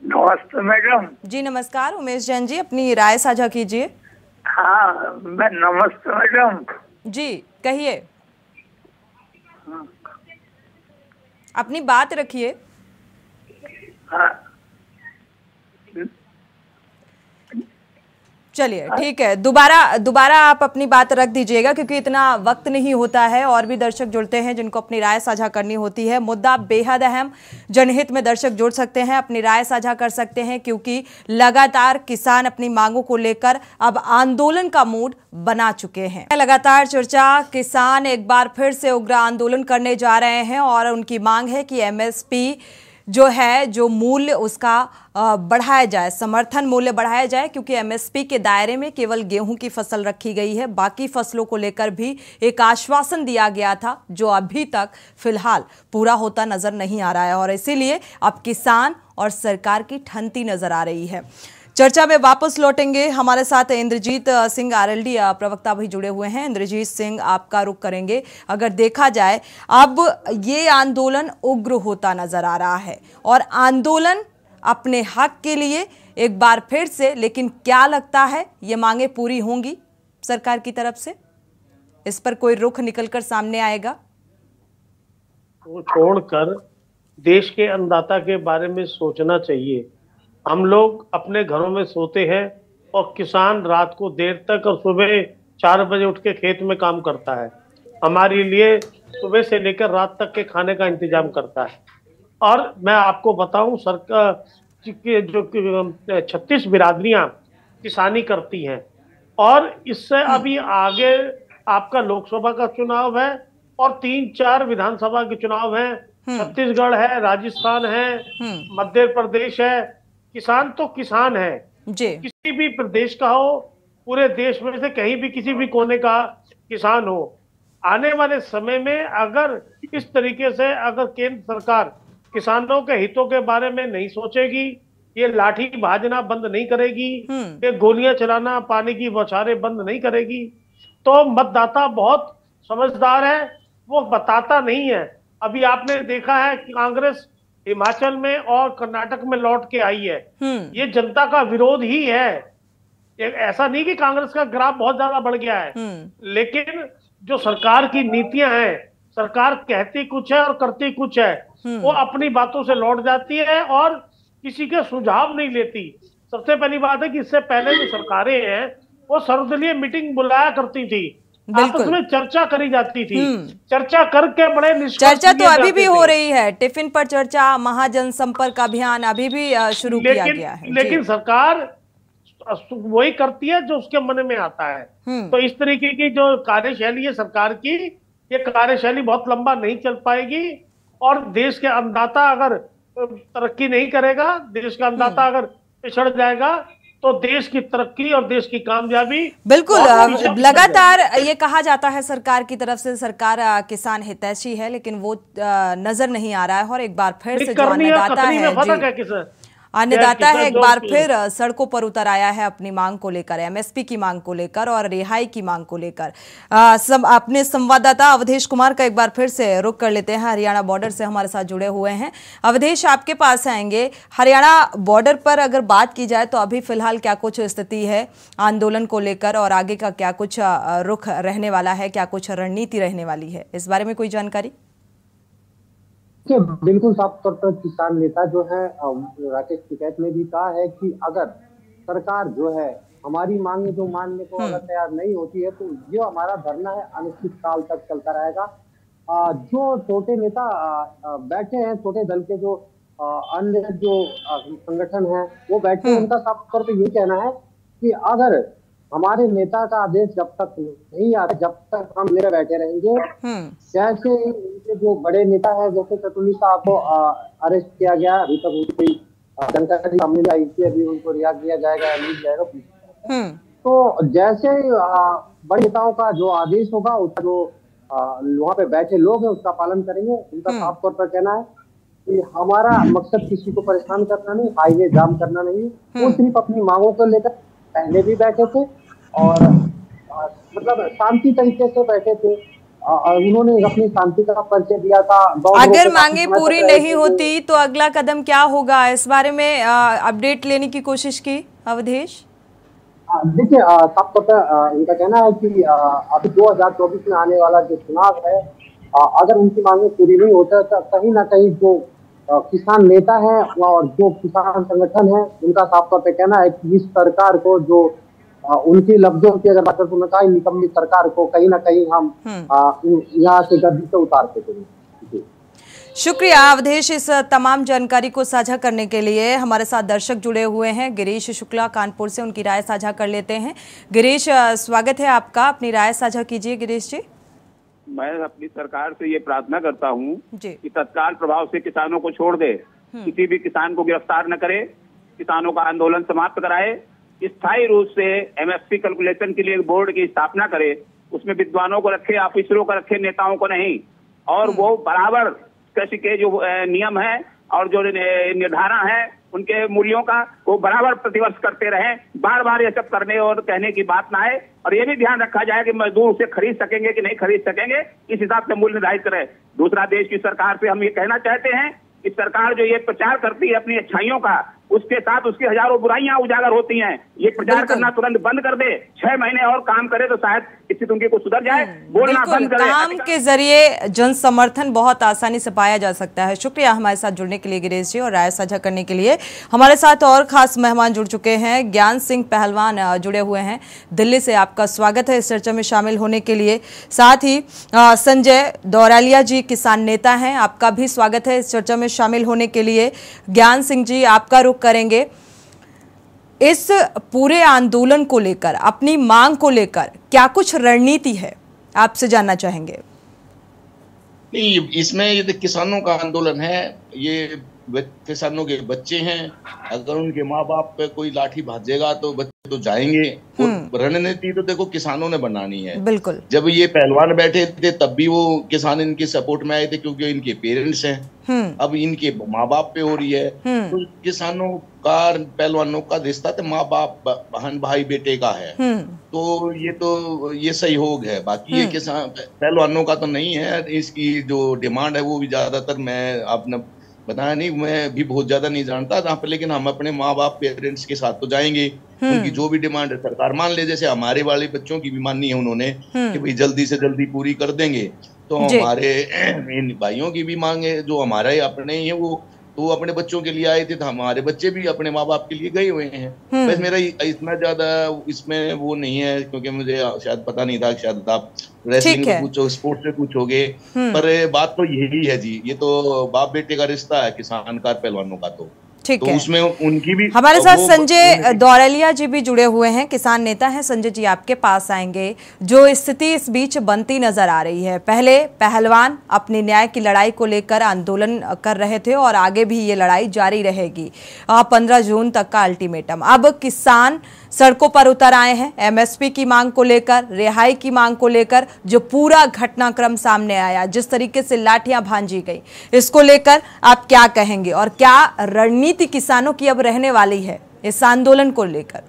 नमस्ते मैडम जी नमस्कार। उमेश जैन जी, अपनी राय साझा कीजिए। हाँ मैं नमस्ते मैडम जी, कहिए, अपनी बात रखिए। हाँ चलिए ठीक है, दोबारा आप अपनी बात रख दीजिएगा, क्योंकि इतना वक्त नहीं होता है, और भी दर्शक जुड़ते हैं जिनको अपनी राय साझा करनी होती है। मुद्दा बेहद अहम, जनहित में दर्शक जुड़ सकते हैं, अपनी राय साझा कर सकते हैं, क्योंकि लगातार किसान अपनी मांगों को लेकर अब आंदोलन का मूड बना चुके हैं। लगातार चर्चा, किसान एक बार फिर से उग्र आंदोलन करने जा रहे हैं और उनकी मांग है कि एमएसपी जो है, जो मूल्य उसका बढ़ाया जाए, समर्थन मूल्य बढ़ाया जाए, क्योंकि एमएसपी के दायरे में केवल गेहूं की फसल रखी गई है। बाकी फसलों को लेकर भी एक आश्वासन दिया गया था, जो अभी तक फिलहाल पूरा होता नजर नहीं आ रहा है, और इसीलिए अब किसान और सरकार की ठनती नजर आ रही है। चर्चा में वापस लौटेंगे, हमारे साथ इंद्रजीत सिंह आरएलडी प्रवक्ता भी जुड़े हुए हैं। इंद्रजीत सिंह, आपका रुख करेंगे। अगर देखा जाए अब ये आंदोलन उग्र होता नजर आ रहा है, और आंदोलन अपने हक के लिए एक बार फिर से, लेकिन क्या लगता है ये मांगे पूरी होंगी सरकार की तरफ से? इस पर कोई रुख निकलकर सामने आएगा? वो छोड़कर देश के अन्नदाता के बारे में सोचना चाहिए। हम लोग अपने घरों में सोते हैं और किसान रात को देर तक और सुबह 4 बजे उठ के खेत में काम करता है, हमारे लिए सुबह से लेकर रात तक के खाने का इंतजाम करता है। और मैं आपको बताऊं, सरकार की जो 36 बिरादरियां किसानी करती हैं, और इससे अभी आगे आपका लोकसभा का चुनाव है और 3-4 विधानसभा के चुनाव हैं। छत्तीसगढ़ है, राजस्थान है, मध्य प्रदेश है। किसान तो किसान है, किसी भी प्रदेश का हो, पूरे देश में से कहीं भी किसी भी कोने का किसान हो। आने वाले समय में अगर इस तरीके से अगर केंद्र सरकार किसानों के हितों के बारे में नहीं सोचेगी, ये लाठी भाजना बंद नहीं करेगी, ये गोलियां चलाना, पानी की बौछारें बंद नहीं करेगी, तो मतदाता बहुत समझदार है, वो बताता नहीं है। अभी आपने देखा है कि कांग्रेस हिमाचल में और कर्नाटक में लौट के आई है, ये जनता का विरोध ही है। ऐसा नहीं कि कांग्रेस का ग्राफ बहुत ज्यादा बढ़ गया है, लेकिन जो सरकार की नीतियां हैं, सरकार कहती कुछ है और करती कुछ है, वो अपनी बातों से लौट जाती है और किसी के सुझाव नहीं लेती। सबसे पहली बात है कि इससे पहले जो सरकारें हैं वो सर्वदलीय मीटिंग बुलाया करती थी, आपस में चर्चा करी जाती थी, चर्चा करके बड़े चर्चा तो अभी भी हो रही है, टिफिन पर चर्चा, महाजन संपर्क अभियान अभी भी शुरू किया गया है। लेकिन सरकार वही करती है जो उसके मन में आता है। तो इस तरीके की जो कार्यशैली है सरकार की, ये कार्यशैली बहुत लंबा नहीं चल पाएगी। और देश के अन्नदाता अगर तरक्की नहीं करेगा, देश का अन्नदाता अगर पिछड़ जाएगा, तो देश की तरक्की और देश की कामयाबी बिल्कुल। लगातार ये कहा जाता है सरकार की तरफ से सरकार किसान हितैषी है, लेकिन वो नजर नहीं आ रहा है। और एक बार फिर से जो अन्नदाता है एक बार फिर सड़कों पर उतर आया है अपनी मांग को लेकर, एमएसपी की मांग को लेकर और रिहाई की मांग को लेकर। अपने संवाददाता अवधेश कुमार का एक बार फिर से रुख कर लेते हैं, हरियाणा बॉर्डर से हमारे साथ जुड़े हुए हैं। अवधेश, आपके पास आएंगे। हरियाणा बॉर्डर पर अगर बात की जाए तो अभी फिलहाल क्या कुछ स्थिति है आंदोलन को लेकर, और आगे का क्या कुछ रुख रहने वाला है, क्या कुछ रणनीति रहने वाली है, इस बारे में कोई जानकारी? बिल्कुल साफ तौर पर किसान नेता जो है राकेश टिकैत ने भी कहा है कि अगर सरकार जो है हमारी मांगे जो मानने को अगर तैयार नहीं होती है तो जो हमारा धरना है अनिश्चित काल तक चलता रहेगा। जो छोटे नेता बैठे हैं, छोटे दल के जो अन्य जो संगठन है वो बैठे हैं, उनका साफ तौर पर यही कहना है कि अगर हमारे नेता का आदेश जब तक नहीं आता, जब तक हम मेरे बैठे रहेंगे। जैसे इनके जो बड़े नेता है, जैसे शत्रुघ्न साहब को अरेस्ट किया गया, अभी तक उनकी कोई जानकारी सामने आई थी, अभी उनको रिहा किया जाएगा, मिल जाएगा। तो जैसे बड़े नेताओं का जो आदेश होगा, उसका जो वहाँ पे बैठे लोग हैं उसका पालन करेंगे। उनका साफ तौर पर कहना है कि हमारा मकसद किसी को परेशान करना नहीं, हाईवे जाम करना नहीं, वो सिर्फ अपनी मांगों को लेकर पहले भी बैठे थे और मतलब शांति तरीके से बैठे थे। उन्होंने अपनी शांति का परिचय दिया था। अगर मांगे पूरी नहीं होती तो अगला कदम क्या होगा, इस बारे में अपडेट लेने की कोशिश की अवधेश? देखिए, साफ तौर पर इनका कहना है कि अभी 2024 में आने वाला जो चुनाव है, अगर उनकी मांगे पूरी नहीं होता तो कहीं ना कहीं जो किसान नेता है और जो किसान संगठन है, उनका साफ तौर पे कहना है कि इस सरकार को जो उनकी लफ्जों की अगर बात करूँ, कहा निकम्मी सरकार को कहीं ना कहीं हम यहाँ से गद्दी से उतारते थे। शुक्रिया अवधेश इस तमाम जानकारी को साझा करने के लिए। हमारे साथ दर्शक जुड़े हुए हैं, गिरीश शुक्ला कानपुर से, उनकी राय साझा कर लेते हैं। गिरीश, स्वागत है आपका, अपनी राय साझा कीजिए। गिरीश जी, मैं अपनी सरकार से ये प्रार्थना करता हूँ कि तत्काल प्रभाव से किसानों को छोड़ दे, किसी भी किसान को गिरफ्तार न करे, किसानों का आंदोलन समाप्त कराए, स्थायी रूप से एमएसपी कैलकुलेशन के लिए बोर्ड की स्थापना करे, उसमें विद्वानों को रखे, ऑफिसरों को रखे, नेताओं को नहीं, और वो बराबर कृषि के जो नियम है और जो निर्धारण है उनके मूल्यों का वो बराबर प्रतिवर्ष करते रहे। बार बार ये सब करने और कहने की बात ना आए, और ये भी ध्यान रखा जाए कि मजदूर उसे खरीद सकेंगे कि नहीं खरीद सकेंगे, इस हिसाब से मूल्य निर्धारित करे। दूसरा, देश की सरकार से हम ये कहना चाहते हैं कि सरकार जो ये प्रचार करती है अपनी अच्छाइयों का, उसके साथ उसकी हजारों बुराइयां उजागर होती हैं। ये प्रचार करना तुरंत बंद कर दे, 6 महीने और काम करे तो शायद स्थिति उनकी कुछ सुधर जाए। बोलना बंद करे। काम के जरिए जन समर्थन बहुत आसानी से पाया जा सकता है। शुक्रिया हमारे साथ जुड़ने के लिए गिरीश जी और राय साझा करने के लिए। हमारे साथ और खास मेहमान जुड़ चुके हैं, ज्ञान सिंह पहलवान जुड़े हुए हैं दिल्ली से। आपका स्वागत है इस चर्चा में शामिल होने के लिए। साथ ही संजय दौरालिया जी किसान नेता हैं, आपका भी स्वागत है इस चर्चा में शामिल होने के लिए। ज्ञान सिंह जी, आपका रुख करेंगे इस पूरे आंदोलन को लेकर, अपनी मांग को लेकर क्या कुछ रणनीति है, आपसे जानना चाहेंगे। नहीं, इसमें ये किसानों का आंदोलन है, ये किसानों के बच्चे हैं, अगर उनके माँ बाप पे कोई लाठी भाजेगा तो बच्चे तो जाएंगे। और रणनीति तो देखो किसानों ने बनानी है। बिल्कुल, जब ये पहलवान बैठे थे तब भी वो किसान इनके सपोर्ट में आए थे, क्योंकि इनके पेरेंट्स हैं। अब इनके माँ बाप पे हो रही है, तो किसानों का पहलवानों का रिश्ता तो माँ बाप, बहन भाई बेटे का है। तो ये सहयोग है, बाकी ये किसान पहलवानों का तो नहीं है। इसकी जो डिमांड है वो भी ज्यादातर मैं आपने बताया नहीं, मैं भी बहुत ज्यादा नहीं जानता जहाँ पर, लेकिन हम अपने माँ बाप पेरेंट्स के साथ तो जाएंगे। उनकी जो भी डिमांड है सरकार मान ले, जैसे हमारे वाले बच्चों की भी माननी है उन्होंने कि भाई जल्दी से जल्दी पूरी कर देंगे, तो हमारे इन भाइयों की भी मांगे जो हमारे अपने ही है, वो तो अपने बच्चों के लिए आए थे, तो हमारे बच्चे भी अपने माँ बाप के लिए गए हुए हैं। बस मेरा इतना ज्यादा इसमें वो नहीं है, क्योंकि मुझे शायद पता नहीं था, शायद आप रेसलिंग से पूछो, स्पोर्ट्स से पूछोगे, पर बात तो यही है जी, ये तो बाप बेटे का रिश्ता है किसान का पहलवानों का। तो ठीक है, तो उसमें उनकी भी हमारे साथ संजय दौरेलिया जी भी जुड़े हुए हैं, किसान नेता हैं। संजय जी, आपके पास आएंगे। जो स्थिति इस बीच बनती नजर आ रही है, पहले पहलवान अपनी न्याय की लड़ाई को लेकर आंदोलन कर रहे थे और आगे भी ये लड़ाई जारी रहेगी। 15 जून तक का अल्टीमेटम। अब किसान सड़कों पर उतर आए हैं एमएसपी की मांग को लेकर, रिहाई की मांग को लेकर। जो पूरा घटनाक्रम सामने आया, जिस तरीके से लाठियां भांजी गई, इसको लेकर आप क्या कहेंगे और क्या रणनीति किसानों की अब रहने वाली है इस आंदोलन को लेकर?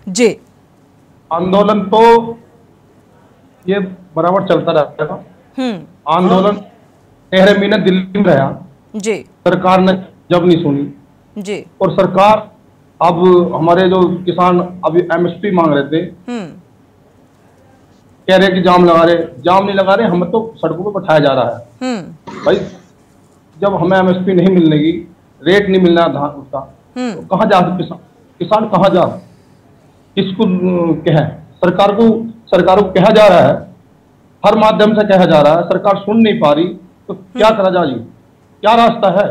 जी, आंदोलन तो ये बराबर चलता रहेगा। आंदोलन 13 महीने दिल्ली में रहा जी, सरकार ने जब नहीं सुनी जी, और सरकार अब हमारे जो किसान अभी एमएसपी मांग रहे थे, कह रहे कि जाम लगा रहे, जाम नहीं लगा रहे, हमें तो सड़कों पर बैठाया जा रहा है। भाई जब हमें एमएसपी नहीं मिलने की, रेट नहीं मिलना धान उसका, तो कहाँ जा किसान कहाँ जा, किसको कहे? सरकार को कहा जा रहा है, हर माध्यम से कहा जा रहा है, सरकार सुन नहीं पा रही, तो क्या करा जाए? क्या रास्ता है?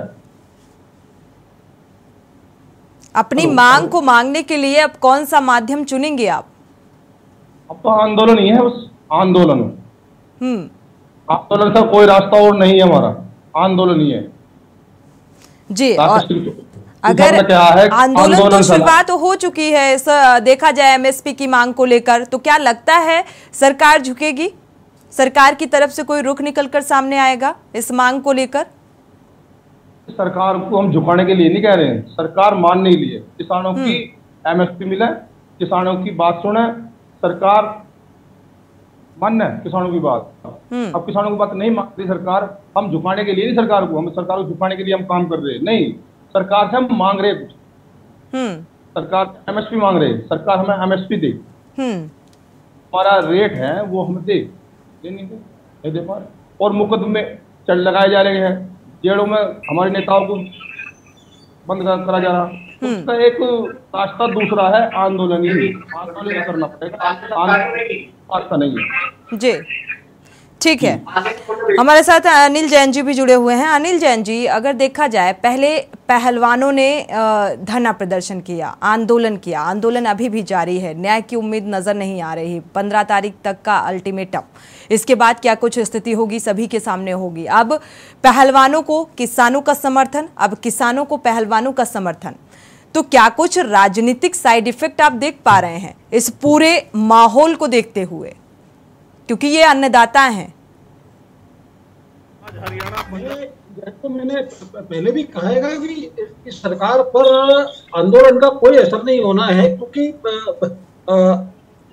अपनी मांग को मांगने के लिए अब कौन सा माध्यम चुनेंगे आप? अब तो आंदोलन ही है, बस आंदोलन। आंदोलन का कोई रास्ता और नहीं है, हमारा आंदोलन ही है जी। और अगर आंदोलन तो शुरुआत हो चुकी है, देखा जाए एमएसपी की मांग को लेकर, तो क्या लगता है सरकार झुकेगी? सरकार की तरफ से कोई रुख निकलकर सामने आएगा इस मांग को लेकर? सरकार को हम झुकाने के लिए नहीं कह रहे हैं, सरकार मानने के लिए। किसानों की एमएसपी मिले, किसानों की बात सुने, सरकार मानना है किसानों की बात। अब किसानों की बात नहीं मानती सरकार, हम झुकाने के लिए नहीं सरकार को झुकाने के लिए हम काम कर रहे हैं, नहीं, सरकार से हम मांग रहे कुछ। सरकार एमएसपी मांग रहे, सरकार हमें एमएसपी दे, हमारा रेट है वो हम दे नहीं दे पा रहे, और मुकदमे चढ़ लगाए जा रहे हैं, जेलों में हमारे नेताओं को बंद करा जा रहा। उसका एक रास्ता दूसरा है आंदोलन, आंदोलन करना पड़ेगा, रास्ता नहीं है जी। ठीक है, हमारे साथ अनिल जैन जी भी जुड़े हुए हैं। अनिल जैन जी, अगर देखा जाए, पहले पहलवानों ने धरना प्रदर्शन किया, आंदोलन किया, आंदोलन अभी भी जारी है, न्याय की उम्मीद नजर नहीं आ रही, 15 तारीख तक का अल्टीमेटम, इसके बाद क्या कुछ स्थिति होगी सभी के सामने होगी। अब पहलवानों को किसानों का समर्थन, अब किसानों को पहलवानों का समर्थन, तो क्या कुछ राजनीतिक साइड इफेक्ट आप देख पा रहे हैं इस पूरे माहौल को देखते हुए, क्योंकि ये अन्नदाता हैं? तो मैंने पहले भी कहा है कि इस सरकार पर आंदोलन का कोई असर नहीं होना है, क्योंकि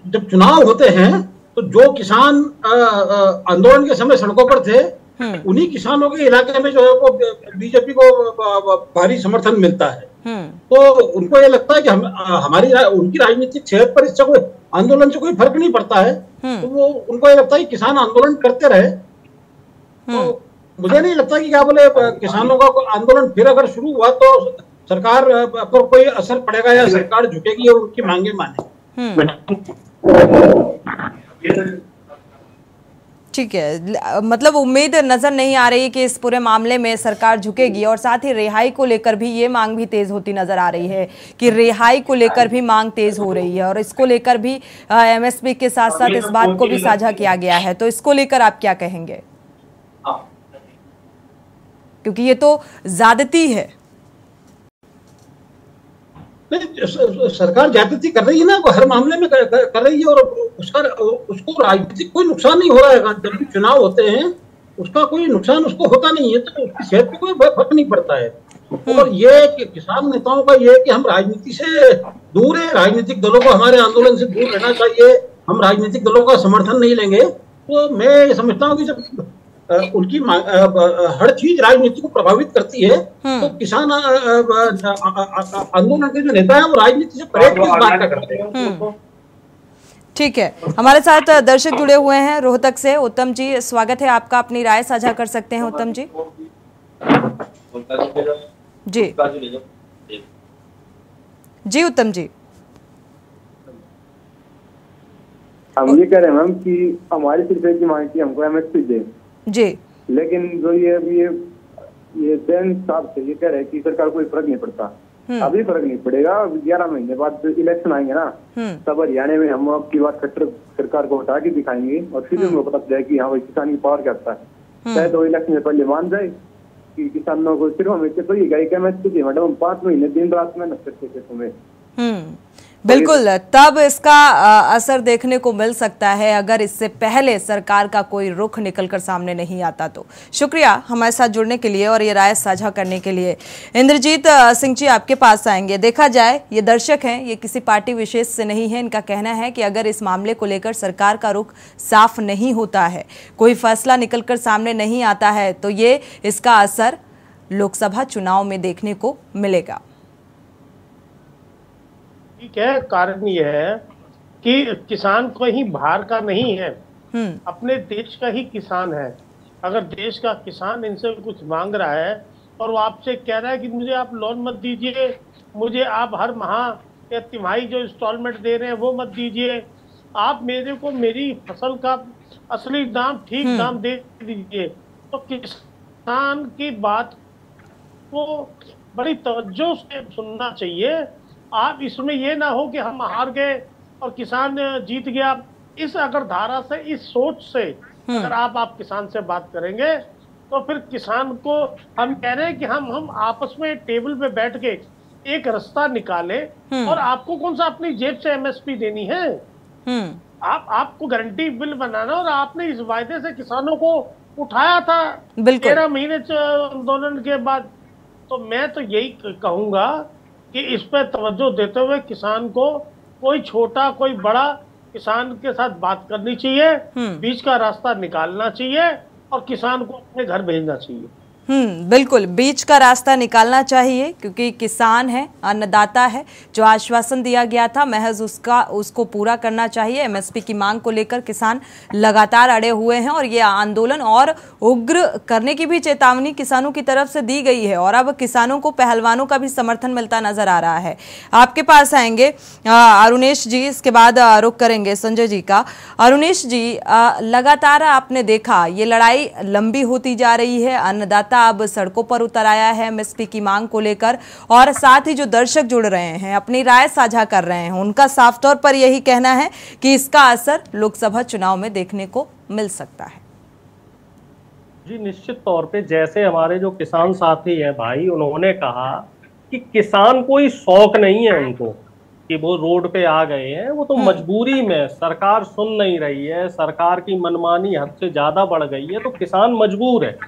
जब चुनाव होते हैं तो जो किसान आंदोलन के समय सड़कों पर थे, उन्हीं किसानों के इलाके में जो है वो बीजेपी को भारी समर्थन मिलता है। तो उनको ये लगता है कि हमारी उनकी राजनीतिक सेहत पर इससे कोई आंदोलन से कोई फर्क नहीं पड़ता है, तो वो उनको ये लगता है कि किसान आंदोलन करते रहे। तो मुझे नहीं लगता कि क्या बोले किसानों का आंदोलन फिर अगर शुरू हुआ तो सरकार पर कोई असर पड़ेगा या सरकार झुकेगी और उनकी मांगे माने। ठीक है, मतलब उम्मीद नजर नहीं आ रही कि इस पूरे मामले में सरकार झुकेगी, और साथ ही रिहाई को लेकर भी ये मांग भी तेज होती नजर आ रही है कि रिहाई को लेकर भी मांग तेज हो रही है, और इसको लेकर भी एमएसपी के साथ साथ इस बात को भी साझा किया गया है। तो इसको लेकर आप क्या कहेंगे, क्योंकि ये तो ज्यादती है? सरकार ज्यादती कर रही है ना, हर मामले में कर रही है, और उसको राजनीतिक कोई नुकसान नहीं हो रहा है। जब भी चुनाव होते हैं उसका कोई नुकसान उसको होता नहीं है, तो उसकी सेहत पे कोई फर्क नहीं पड़ता है। और ये किसान नेताओं का ये है कि हम राजनीति से दूर है, राजनीतिक दलों को हमारे आंदोलन से दूर रहना चाहिए, हम राजनीतिक दलों का समर्थन नहीं लेंगे। तो मैं समझता हूँ कि जब उनकी हर चीज राजनीति को प्रभावित करती है, तो किसान आंदोलन के जो नेता हैं वो राजनीति से परे किस बात का करते हैं। ठीक है, हमारे साथ दर्शक जुड़े हुए हैं रोहतक से। उत्तम जी, स्वागत है आपका, अपनी राय साझा कर सकते हैं उत्तम जी। जी जी उत्तम जी। हम ये कह रहे हैं मैम कि हमारी सिर्फ एक ही मांग की हमको एमएसपी दे जी, लेकिन जो ये जैन साहब से ये कह रहे हैं कि सरकार को कोई फर्क नहीं पड़ता। अभी फर्क नहीं पड़ेगा, 11 महीने बाद इलेक्शन आएंगे ना, तब हरियाणा में हम आपकी बात खट्टर सरकार को हटा के दिखाएंगे और फिर उनको पता चलेगा कि हाँ भाई किसान की पावर क्या होता है। शायद वो इलेक्शन से पहले मान जाए कि किसानों को सिर्फ हमें तो ये गाय मैडम हम 5 महीने दिन रात मेहनत करते थे तुम्हें। बिल्कुल, तब इसका असर देखने को मिल सकता है अगर इससे पहले सरकार का कोई रुख निकलकर सामने नहीं आता तो। शुक्रिया हमारे साथ जुड़ने के लिए और ये राय साझा करने के लिए। इंद्रजीत सिंह जी आपके पास आएंगे। देखा जाए ये दर्शक हैं, ये किसी पार्टी विशेष से नहीं है। इनका कहना है कि अगर इस मामले को लेकर सरकार का रुख साफ नहीं होता है, कोई फैसला निकलकर सामने नहीं आता है, तो ये इसका असर लोकसभा चुनाव में देखने को मिलेगा। ठीक है, कारण यह है कि किसान कहीं बाहर का नहीं है, अपने देश का ही किसान है। अगर देश का किसान इनसे कुछ मांग रहा है और वो आपसे कह रहा है कि मुझे आप लोन मत दीजिए, मुझे आप हर माह या तिमाही जो इंस्टॉलमेंट दे रहे हैं वो मत दीजिए, आप मेरे को मेरी फसल का असली दाम ठीक दाम दे दीजिए, तो किसान की बात को बड़ी तवज्जो से सुनना चाहिए। आप इसमें ये ना हो कि हम हार गए और किसान जीत गया। इस अगर धारा से, इस सोच से अगर आप किसान से बात करेंगे तो फिर किसान को हम कह रहे हैं कि हम आपस में टेबल पे बैठ के एक रास्ता निकाले। और आपको कौन सा अपनी जेब से एमएसपी देनी है, आपको गारंटी बिल बनाना। और आपने इस वायदे से किसानों को उठाया था 13 महीने आंदोलन के बाद। तो मैं तो यही कहूंगा कि इस पर तवज्जो देते हुए किसान को, कोई छोटा कोई बड़ा, किसान के साथ बात करनी चाहिए, बीच का रास्ता निकालना चाहिए और किसान को अपने घर भेजना चाहिए। बिल्कुल, बीच का रास्ता निकालना चाहिए क्योंकि किसान है, अन्नदाता है। जो आश्वासन दिया गया था महज उसको पूरा करना चाहिए। एमएसपी की मांग को लेकर किसान लगातार अड़े हुए हैं और ये आंदोलन और उग्र करने की भी चेतावनी किसानों की तरफ से दी गई है और अब किसानों को पहलवानों का भी समर्थन मिलता नजर आ रहा है। आपके पास आएंगे अरुणेश जी, इसके बाद रुख करेंगे संजय जी का। अरुणेश जी, लगातार आपने देखा ये लड़ाई लंबी होती जा रही है, अन्नदाता अब सड़कों पर उतर आया है एमएसपी की मांग को लेकर, और साथ ही जो दर्शक जुड़ रहे हैं अपनी राय साझा कर रहे हैं, उनका साफ तौर पर यही कहना है कि इसका असर लोकसभा चुनाव में देखने को मिल सकता है। जी निश्चित तौर पे, जैसे हमारे जो किसान साथी हैं भाई, उन्होंने कहा कि किसान कोई शौक नहीं है उनको कि वो रोड पे आ गए हैं, वो तो मजबूरी में, सरकार सुन नहीं रही है, सरकार की मनमानी हद से ज्यादा बढ़ गई है, तो किसान मजबूर है।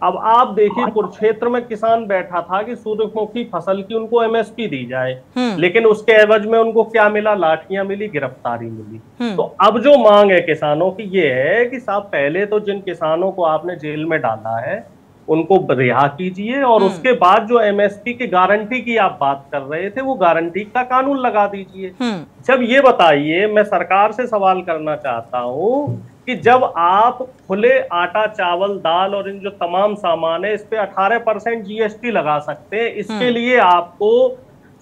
अब आप देखिए कुरुक्षेत्र में किसान बैठा था कि सूर्यमुखी फसल की उनको एमएसपी दी जाए, लेकिन उसके एवज में उनको क्या मिला? लाठियां मिली, गिरफ्तारी मिली। तो अब जो मांग है किसानों की ये है कि साहब पहले तो जिन किसानों को आपने जेल में डाला है उनको रिहा कीजिए और उसके बाद जो एमएसपी की गारंटी की आप बात कर रहे थे वो गारंटी का कानून लगा दीजिए। जब ये बताइए, मैं सरकार से सवाल करना चाहता हूँ कि जब आप खुले आटा, चावल, दाल और इन जो तमाम सामान है इस पे 18% जीएसटी लगा सकते हैं, इसके लिए आपको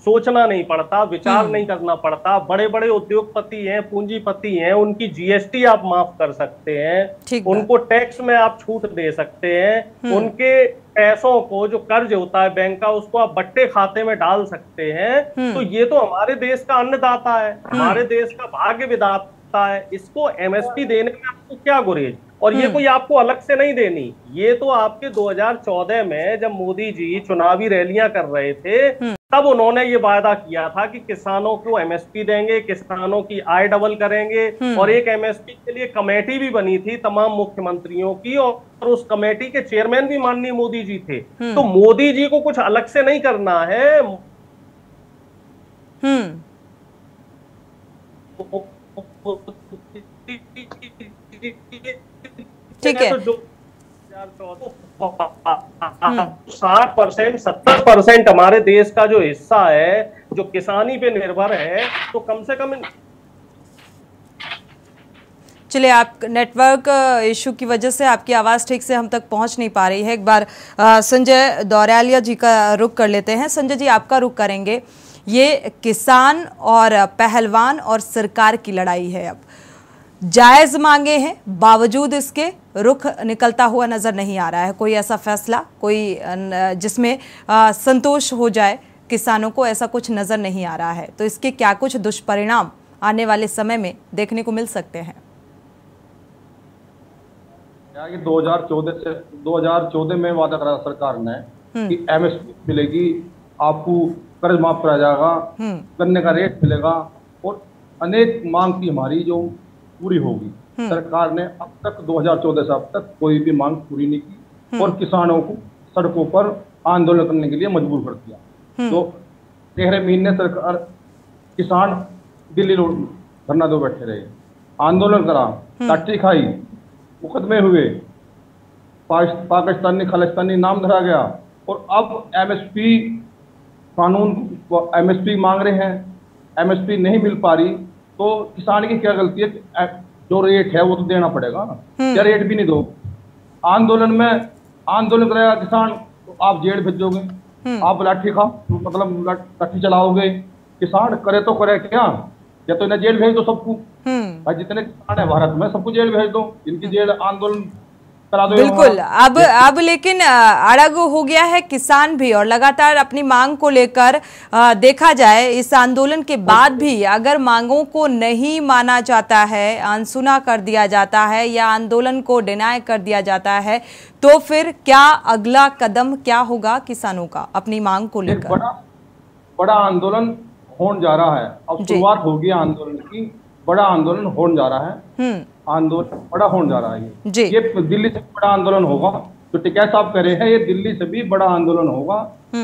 सोचना नहीं पड़ता, विचार नहीं करना पड़ता। बड़े बड़े उद्योगपति हैं, पूंजीपति हैं, उनकी जीएसटी आप माफ कर सकते हैं, उनको टैक्स में आप छूट दे सकते हैं, उनके पैसों को जो कर्ज होता है बैंक का उसको आप बट्टे खाते में डाल सकते हैं। तो ये तो हमारे देश का अन्नदाता है, हमारे देश का भाग्य विधाता है, इसको एमएसपी देने में आपको क्या गुरेज? और ये कोई आपको अलग से नहीं देनी, ये तो आपके 2014 में जब मोदी जी चुनावी रैलियां कर रहे थे तब उन्होंने ये वायदा किया था कि किसानों को एमएसपी देंगे, किसानों की आय डबल करेंगे, और एक एमएसपी के लिए कमेटी भी बनी थी तमाम मुख्यमंत्रियों की और उस कमेटी के चेयरमैन भी माननीय मोदी जी थे। तो मोदी जी को कुछ अलग से नहीं करना है। ठीक है, 60%, 70% हमारे देश का जो हिस्सा है जो किसानी पे निर्भर है, तो कम से कम चलिए, आप नेटवर्क इशू की वजह से आपकी आवाज़ ठीक से हम तक पहुंच नहीं पा रही है। एक बार संजय दौरियालिया जी का रुख कर लेते हैं। संजय जी, आपका रुख करेंगे। ये किसान और पहलवान और सरकार की लड़ाई है। अब जायज मांगे हैं, बावजूद इसके रुख निकलता हुआ नजर नहीं आ रहा है। कोई ऐसा फैसला, कोई जिसमें संतोष हो जाए किसानों को, ऐसा कुछ नजर नहीं आ रहा है। तो इसके क्या कुछ दुष्परिणाम आने वाले समय में देखने को मिल सकते हैं? 2014 में वादा करा सरकार ने कि एमएसपी मिलेगी, आपको कर्ज माफ करा जाएगा, गन्ने का रेट मिलेगा और अनेक मांग की हमारी जो पूरी होगी। सरकार ने अब तक 2014 से अब तक कोई भी मांग पूरी नहीं की और किसानों को सड़कों पर आंदोलन करने के लिए मजबूर कर दिया। तो 13 महीने सरकार किसान दिल्ली रोड धरना दो बैठे रहे, आंदोलन करा, लाठी खाई, मुकदमे हुए, पाकिस्तानी खालिस्तानी नाम धरा गया और अब एमएसपी कानून एमएसपी मांग रहे हैं, एमएसपी नहीं मिल पा रही तो किसान की क्या गलती है? जो रेट है वो तो देना पड़ेगा ना, क्या रेट भी नहीं दो। आंदोलन करेगा किसान तो आप जेल भेजोगे, आप लाठी खाओ मतलब लाठी चलाओगे। किसान करे तो करे क्या, या तो इन्हें जेल भेज दो सबको, भाई जितने किसान है भारत में सबको जेल भेज दो, इनकी जेल आंदोलन करा दो। बिल्कुल। अब लेकिन अड़ग हो गया है किसान भी, और लगातार अपनी मांग को लेकर देखा जाए इस आंदोलन के बाद भी अगर मांगों को नहीं माना जाता है, अनसुना कर दिया जाता है या आंदोलन को डिनाय कर दिया जाता है, तो फिर क्या अगला कदम क्या होगा किसानों का अपनी मांग को लेकर? बड़ा आंदोलन होने जा रहा है। अब शुरुआत होगी आंदोलन की, बड़ा आंदोलन होने जा रहा है। आंदोलन बड़ा होने जा रहा है। ये दिल्ली से बड़ा आंदोलन होगा, तो टिकैत साहब कह रहे हैं ये दिल्ली से भी बड़ा आंदोलन होगा।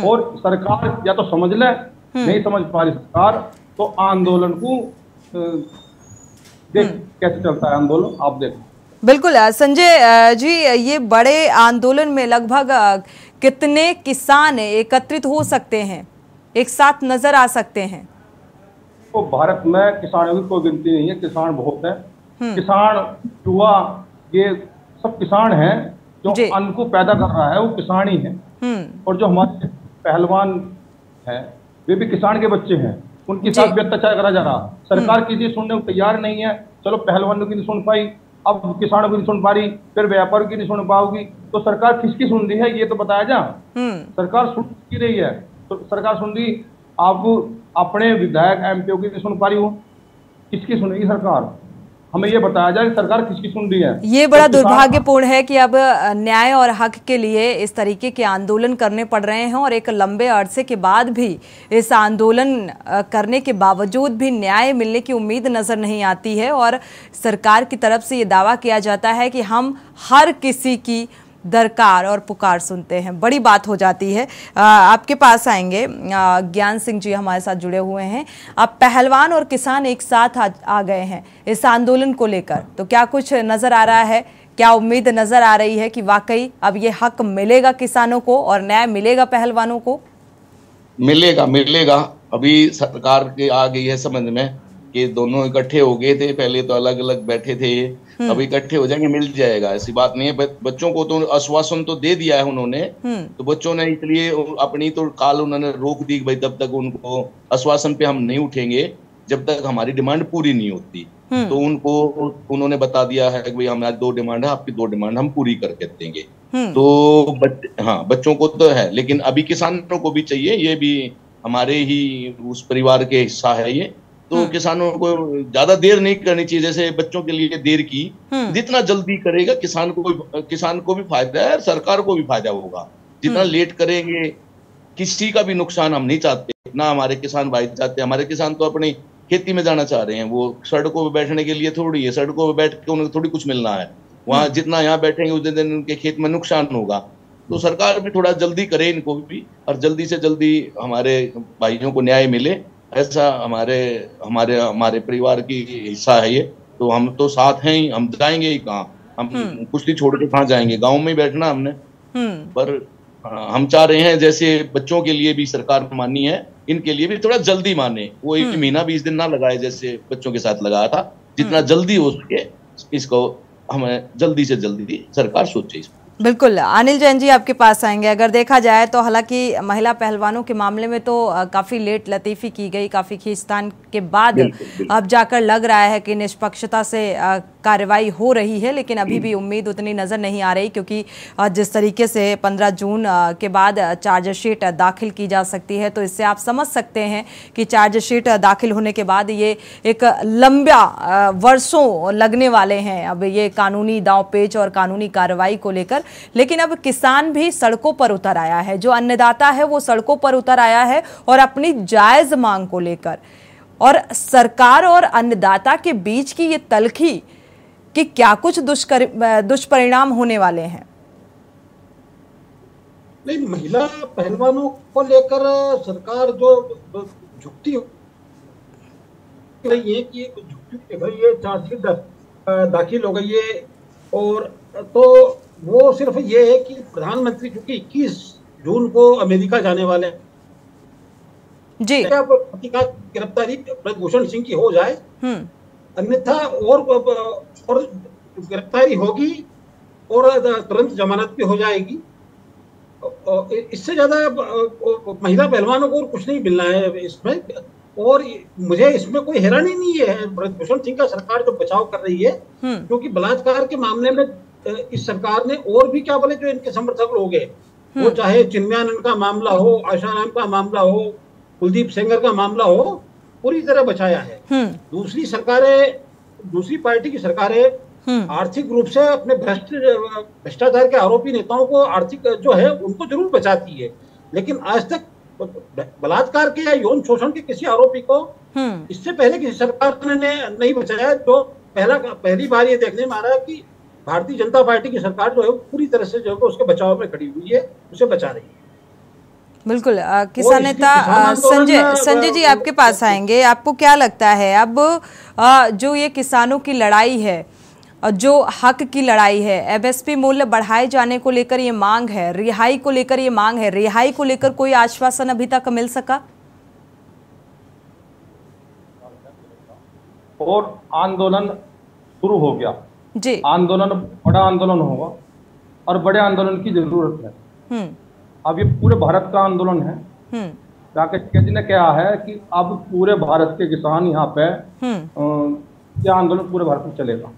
और सरकार या तो समझ ले, नहीं समझ पा रही सरकार, तो आंदोलन को देख कैसे चलता है आंदोलन, आप देखो। बिल्कुल संजय जी, ये बड़े आंदोलन में लगभग कितने किसान एकत्रित हो सकते हैं, एक साथ नजर आ सकते हैं? तो भारत में किसानों की कोई गिनती नहीं है, किसान बहुत है। किसान युवा ये सब किसान हैं, जो अन्न को पैदा कर रहा है वो किसान ही है। और जो हमारे पहलवान हैं वे भी किसान के बच्चे हैं, उनके साथ भी अत्याचार करा जा रहा। सरकार किसी सुनने को तैयार नहीं है। चलो पहलवानों की नहीं सुन पाई, अब किसानों की नहीं सुन पा रही, फिर व्यापारियों की नहीं सुन पाओगी, तो सरकार किसकी सुन रही है ये तो बताया जा। सरकार सुन की रही है, तो सरकार सुन रही, आप अपने विधायक एमपीओ की नहीं सुन पा रही हो, किसकी सुनेगी सरकार? हमें ये बताया जाए कि सरकार किसकी सुन रही है। ये बड़ा दुर्भाग्यपूर्ण है कि अब न्याय और हक के लिए इस तरीके के आंदोलन करने पड़ रहे हैं, और एक लंबे अरसे के बाद भी इस आंदोलन करने के बावजूद भी न्याय मिलने की उम्मीद नजर नहीं आती है। और सरकार की तरफ से ये दावा किया जाता है कि हम हर किसी की दरकार और पुकार सुनते हैं। बड़ी बात हो जाती है। आपके पास आएंगे, ज्ञान सिंह जी हमारे साथ जुड़े हुए हैं। अब पहलवान और किसान एक साथ आ गए हैं इस आंदोलन को लेकर, तो क्या कुछ नजर आ रहा है, क्या उम्मीद नजर आ रही है कि वाकई अब ये हक मिलेगा किसानों को और न्याय मिलेगा पहलवानों को? मिलेगा। अभी सरकार के आ गई है समझ में कि दोनों इकट्ठे हो गए थे, पहले तो अलग अलग बैठे थे, अब इकट्ठे हो जाएंगे, मिल जाएगा, ऐसी बात नहीं है। बच्चों को तो आश्वासन तो दे दिया है उन्होंने, तो बच्चों ने इसलिए अपनी तो काल उन्होंने रोक दी, भाई तब तक उनको आश्वासन पे हम नहीं उठेंगे जब तक हमारी डिमांड पूरी नहीं होती। तो उनको उन्होंने बता दिया है कि भाई हमारी 2 डिमांड है, आपकी 2 डिमांड हम पूरी करके देंगे। तो बच्चों को तो है, लेकिन अभी किसानों को भी चाहिए, ये भी हमारे ही उस परिवार के हिस्सा है ये। तो किसानों को ज्यादा देर नहीं करनी चाहिए, जैसे बच्चों के लिए देर की, जितना जल्दी करेगा किसान को भी फायदा है, सरकार को भी फायदा होगा। जितना लेट करेंगे किसी का भी नुकसान हम नहीं चाहते, ना हमारे किसान भाई चाहते। हमारे किसान तो अपनी खेती में जाना चाह रहे हैं, वो सड़कों पे बैठने के लिए थोड़ी है, सड़कों पे बैठ के उन्हें थोड़ी कुछ मिलना है। वहां जितना यहाँ बैठेंगे उतने दिन उनके खेत में नुकसान होगा। तो सरकार भी थोड़ा जल्दी करे इनको भी, और जल्दी से जल्दी हमारे भाइयों को न्याय मिले, ऐसा हमारे परिवार की हिस्सा है ये। तो हम तो साथ हैं ही, हम जाएंगे ही कहाँ, हम कुश्ती छोड़ के कहाँ जाएंगे, गांव में ही बैठना हमने। पर हम चाह रहे हैं जैसे बच्चों के लिए भी सरकार मानी है, इनके लिए भी थोड़ा जल्दी माने, वो 1 महीना 20 दिन ना लगाए जैसे बच्चों के साथ लगाया था। जितना जल्दी हो सके इसको हमें जल्दी से जल्दी सरकार सोचे इसको। बिल्कुल। अनिल जैन जी आपके पास आएंगे। अगर देखा जाए तो हालांकि महिला पहलवानों के मामले में तो काफ़ी लेट लतीफ़ी की गई, काफ़ी खींचतान के बाद अब जाकर लग रहा है कि निष्पक्षता से कार्रवाई हो रही है, लेकिन अभी भी उम्मीद उतनी नज़र नहीं आ रही, क्योंकि जिस तरीके से 15 जून के बाद चार्जशीट दाखिल की जा सकती है, तो इससे आप समझ सकते हैं कि चार्जशीट दाखिल होने के बाद ये एक लंबा वर्षों लगने वाले हैं अब ये कानूनी दांवपेच और कानूनी कार्रवाई को लेकर। लेकिन अब किसान भी सड़कों पर उतर आया है, जो अन्नदाता है वो सड़कों पर उतर आया है और अपनी जायज मांग को लेकर, और सरकार और अन्नदाता के बीच की ये तल्खी कि क्या कुछ दुष्परिणाम होने वाले हैं। नहीं, महिला पहलवानों को लेकर सरकार जो झुकती रही है कि झुकती भाई ये चार्जशीट दाखिल हो गई है, और तो वो सिर्फ ये है कि प्रधानमंत्री चूंकि 21 जून को अमेरिका जाने वाले हैं जी, गिरफ्तारी ब्रजभूषण सिंह की हो जाए, अन्यथा और गिरफ्तारी होगी और तुरंत जमानत भी हो जाएगी। इससे ज्यादा महिला पहलवानों को और कुछ नहीं मिलना है इसमें, और मुझे इसमें कोई हैरानी नहीं है ब्रजभूषण सिंह का सरकार जो बचाव कर रही है, क्योंकि बलात्कार के मामले में इस सरकार ने और भी क्या बोले जो इनके समर्थक लोग हैं, वो चाहे चिन्मयानंद का मामला हो, आशाराम का मामला हो, कुलदीप सेंगर का मामला हो, पूरी तरह बचाया है। दूसरी पार्टी की सरकारें आर्थिक रूप से अपने भ्रष्टाचार के आरोपी नेताओं को आर्थिक जो है उनको जरूर बचाती है, लेकिन आज तक बलात्कार के या यौन शोषण के किसी आरोपी को इससे पहले किसी सरकार ने नहीं बचाया। जो पहली बार ये देखने में आ रहा है कि भारतीय जनता पार्टी की सरकार जो है पूरी तरह से जो है उसके बचाव में खड़ी हुई है, उसे बचा रही है। बिल्कुल। किसान नेता संजय जी आपके पास आएंगे। आपको क्या लगता है अब जो ये किसानों की लड़ाई है, जो हक की लड़ाई है, एमएसपी मूल्य बढ़ाए जाने को लेकर ये मांग है, रिहाई को लेकर ये मांग है, रिहाई को लेकर कोई आश्वासन अभी तक मिल सका? और आंदोलन शुरू हो गया जी, आंदोलन बड़ा आंदोलन होगा और बड़े आंदोलन की जरूरत है। अब ये पूरे भारत का आंदोलन है। राकेश जी ने कहा है कि अब पूरे भारत के किसान यहाँ पे ये आंदोलन पूरे भारत में चलेगा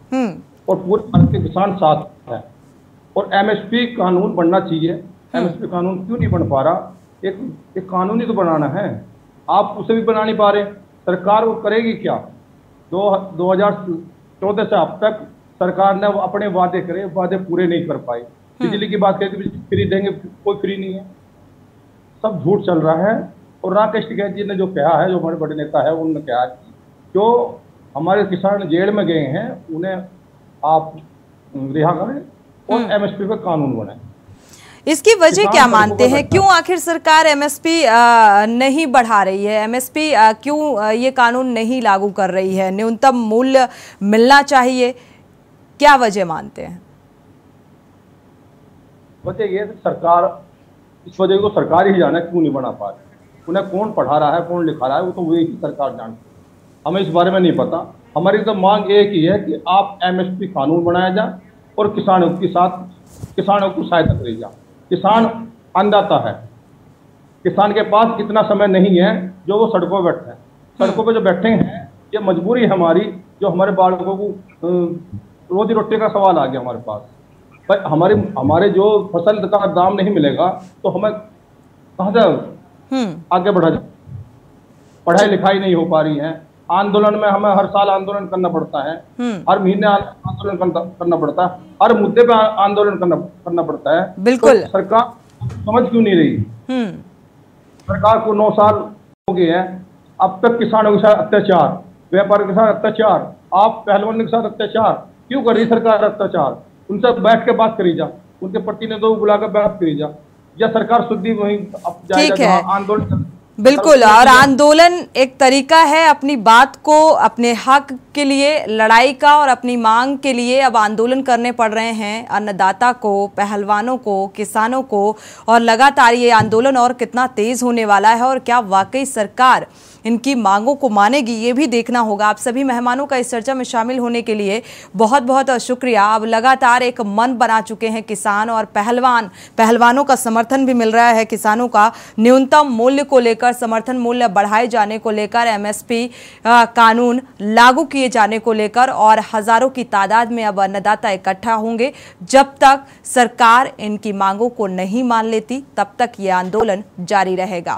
और पूरे भारत के किसान साथ है। और एमएसपी कानून बनना चाहिए। एमएसपी कानून क्यों नहीं बन पा रहा? एक कानून ही तो बनाना है, आप उसे भी बना नहीं पा रहे। सरकार वो करेगी क्या? 2014 से अब तक सरकार ने अपने वादे करे, वादे पूरे नहीं कर पाए। बिजली की बात करें तो फ्री देंगे, कोई फ्री नहीं है, सब झूठ चल रहा है। और राकेश टिकैत जी ने जो कहा है, जो हमारे बड़े नेता है, उन्होंने कहा कि जो हमारे किसान जेल में गए हैं उन्हें आप रिहा करें और एमएसपी पे कानून बनाएं। इसकी वजह क्या मानते हैं? क्यों आखिर सरकार एमएसपी नहीं बढ़ा रही है? एमएसपी क्यों ये कानून नहीं लागू कर रही है? न्यूनतम मूल्य मिलना चाहिए, क्या वजह मानते हैं? वजह ये सरकार, इस वजह को सरकार ही जाने क्यों नहीं बना पा रही। उन्हें कौन पढ़ा रहा है, कौन लिखा रहा है, वो तो वही सरकार जानती है, हमें इस बारे में नहीं पता। हमारी तो मांग एक ही है कि आप एमएसपी कानून बनाया जाए और किसानों को सहायता करी जाए। किसान अन्नदाता है, किसान के पास इतना समय नहीं है जो वो सड़कों पर बैठे हैं। सड़कों पर जो बैठे हैं ये मजबूरी है हमारी, जो हमारे बालकों को रोजी रोटी का सवाल आ गया हमारे पास। पर हमारे जो फसल का दाम नहीं मिलेगा तो हमें कहाँ से आगे बढ़ा जाए? पढ़ाई लिखाई नहीं हो पा रही है। आंदोलन में हमें हर साल आंदोलन करना पड़ता है, हर महीने आंदोलन करना पड़ता है, हर मुद्दे पे आंदोलन करना पड़ता है। बिल्कुल। तो सरकार समझ क्यों नहीं रही? सरकार को 9 साल हो गए हैं, अब तक किसानों के साथ अत्याचार, व्यापारियों के साथ अत्याचार, आप पहलवानों के साथ अत्याचार क्यों कर रही सरकार? अत्याचार उनसे बैठ के बात करी जा, उनके प्रतिनिधियों को बुलाकर बात करी जा, या सरकार शुद्धि वहीं जाएगा आंदोलन। बिल्कुल। और आंदोलन एक तरीका है अपनी बात को, अपने हक के लिए लड़ाई का और अपनी मांग के लिए अब आंदोलन करने पड़ रहे हैं अन्नदाता को, पहलवानों को, किसानों को। और लगातार ये आंदोलन और कितना तेज होने वाला है और क्या वाकई सरकार इनकी मांगों को मानेगी, ये भी देखना होगा। आप सभी मेहमानों का इस चर्चा में शामिल होने के लिए बहुत बहुत शुक्रिया। अब लगातार एक मन बना चुके हैं किसान और पहलवानों का समर्थन भी मिल रहा है। किसानों का न्यूनतम मूल्य को लेकर, समर्थन मूल्य बढ़ाए जाने को लेकर, एमएसपी कानून लागू किए जाने को लेकर, और हजारों की तादाद में अब अन्नदाता इकट्ठा होंगे। जब तक सरकार इनकी मांगों को नहीं मान लेती तब तक ये आंदोलन जारी रहेगा।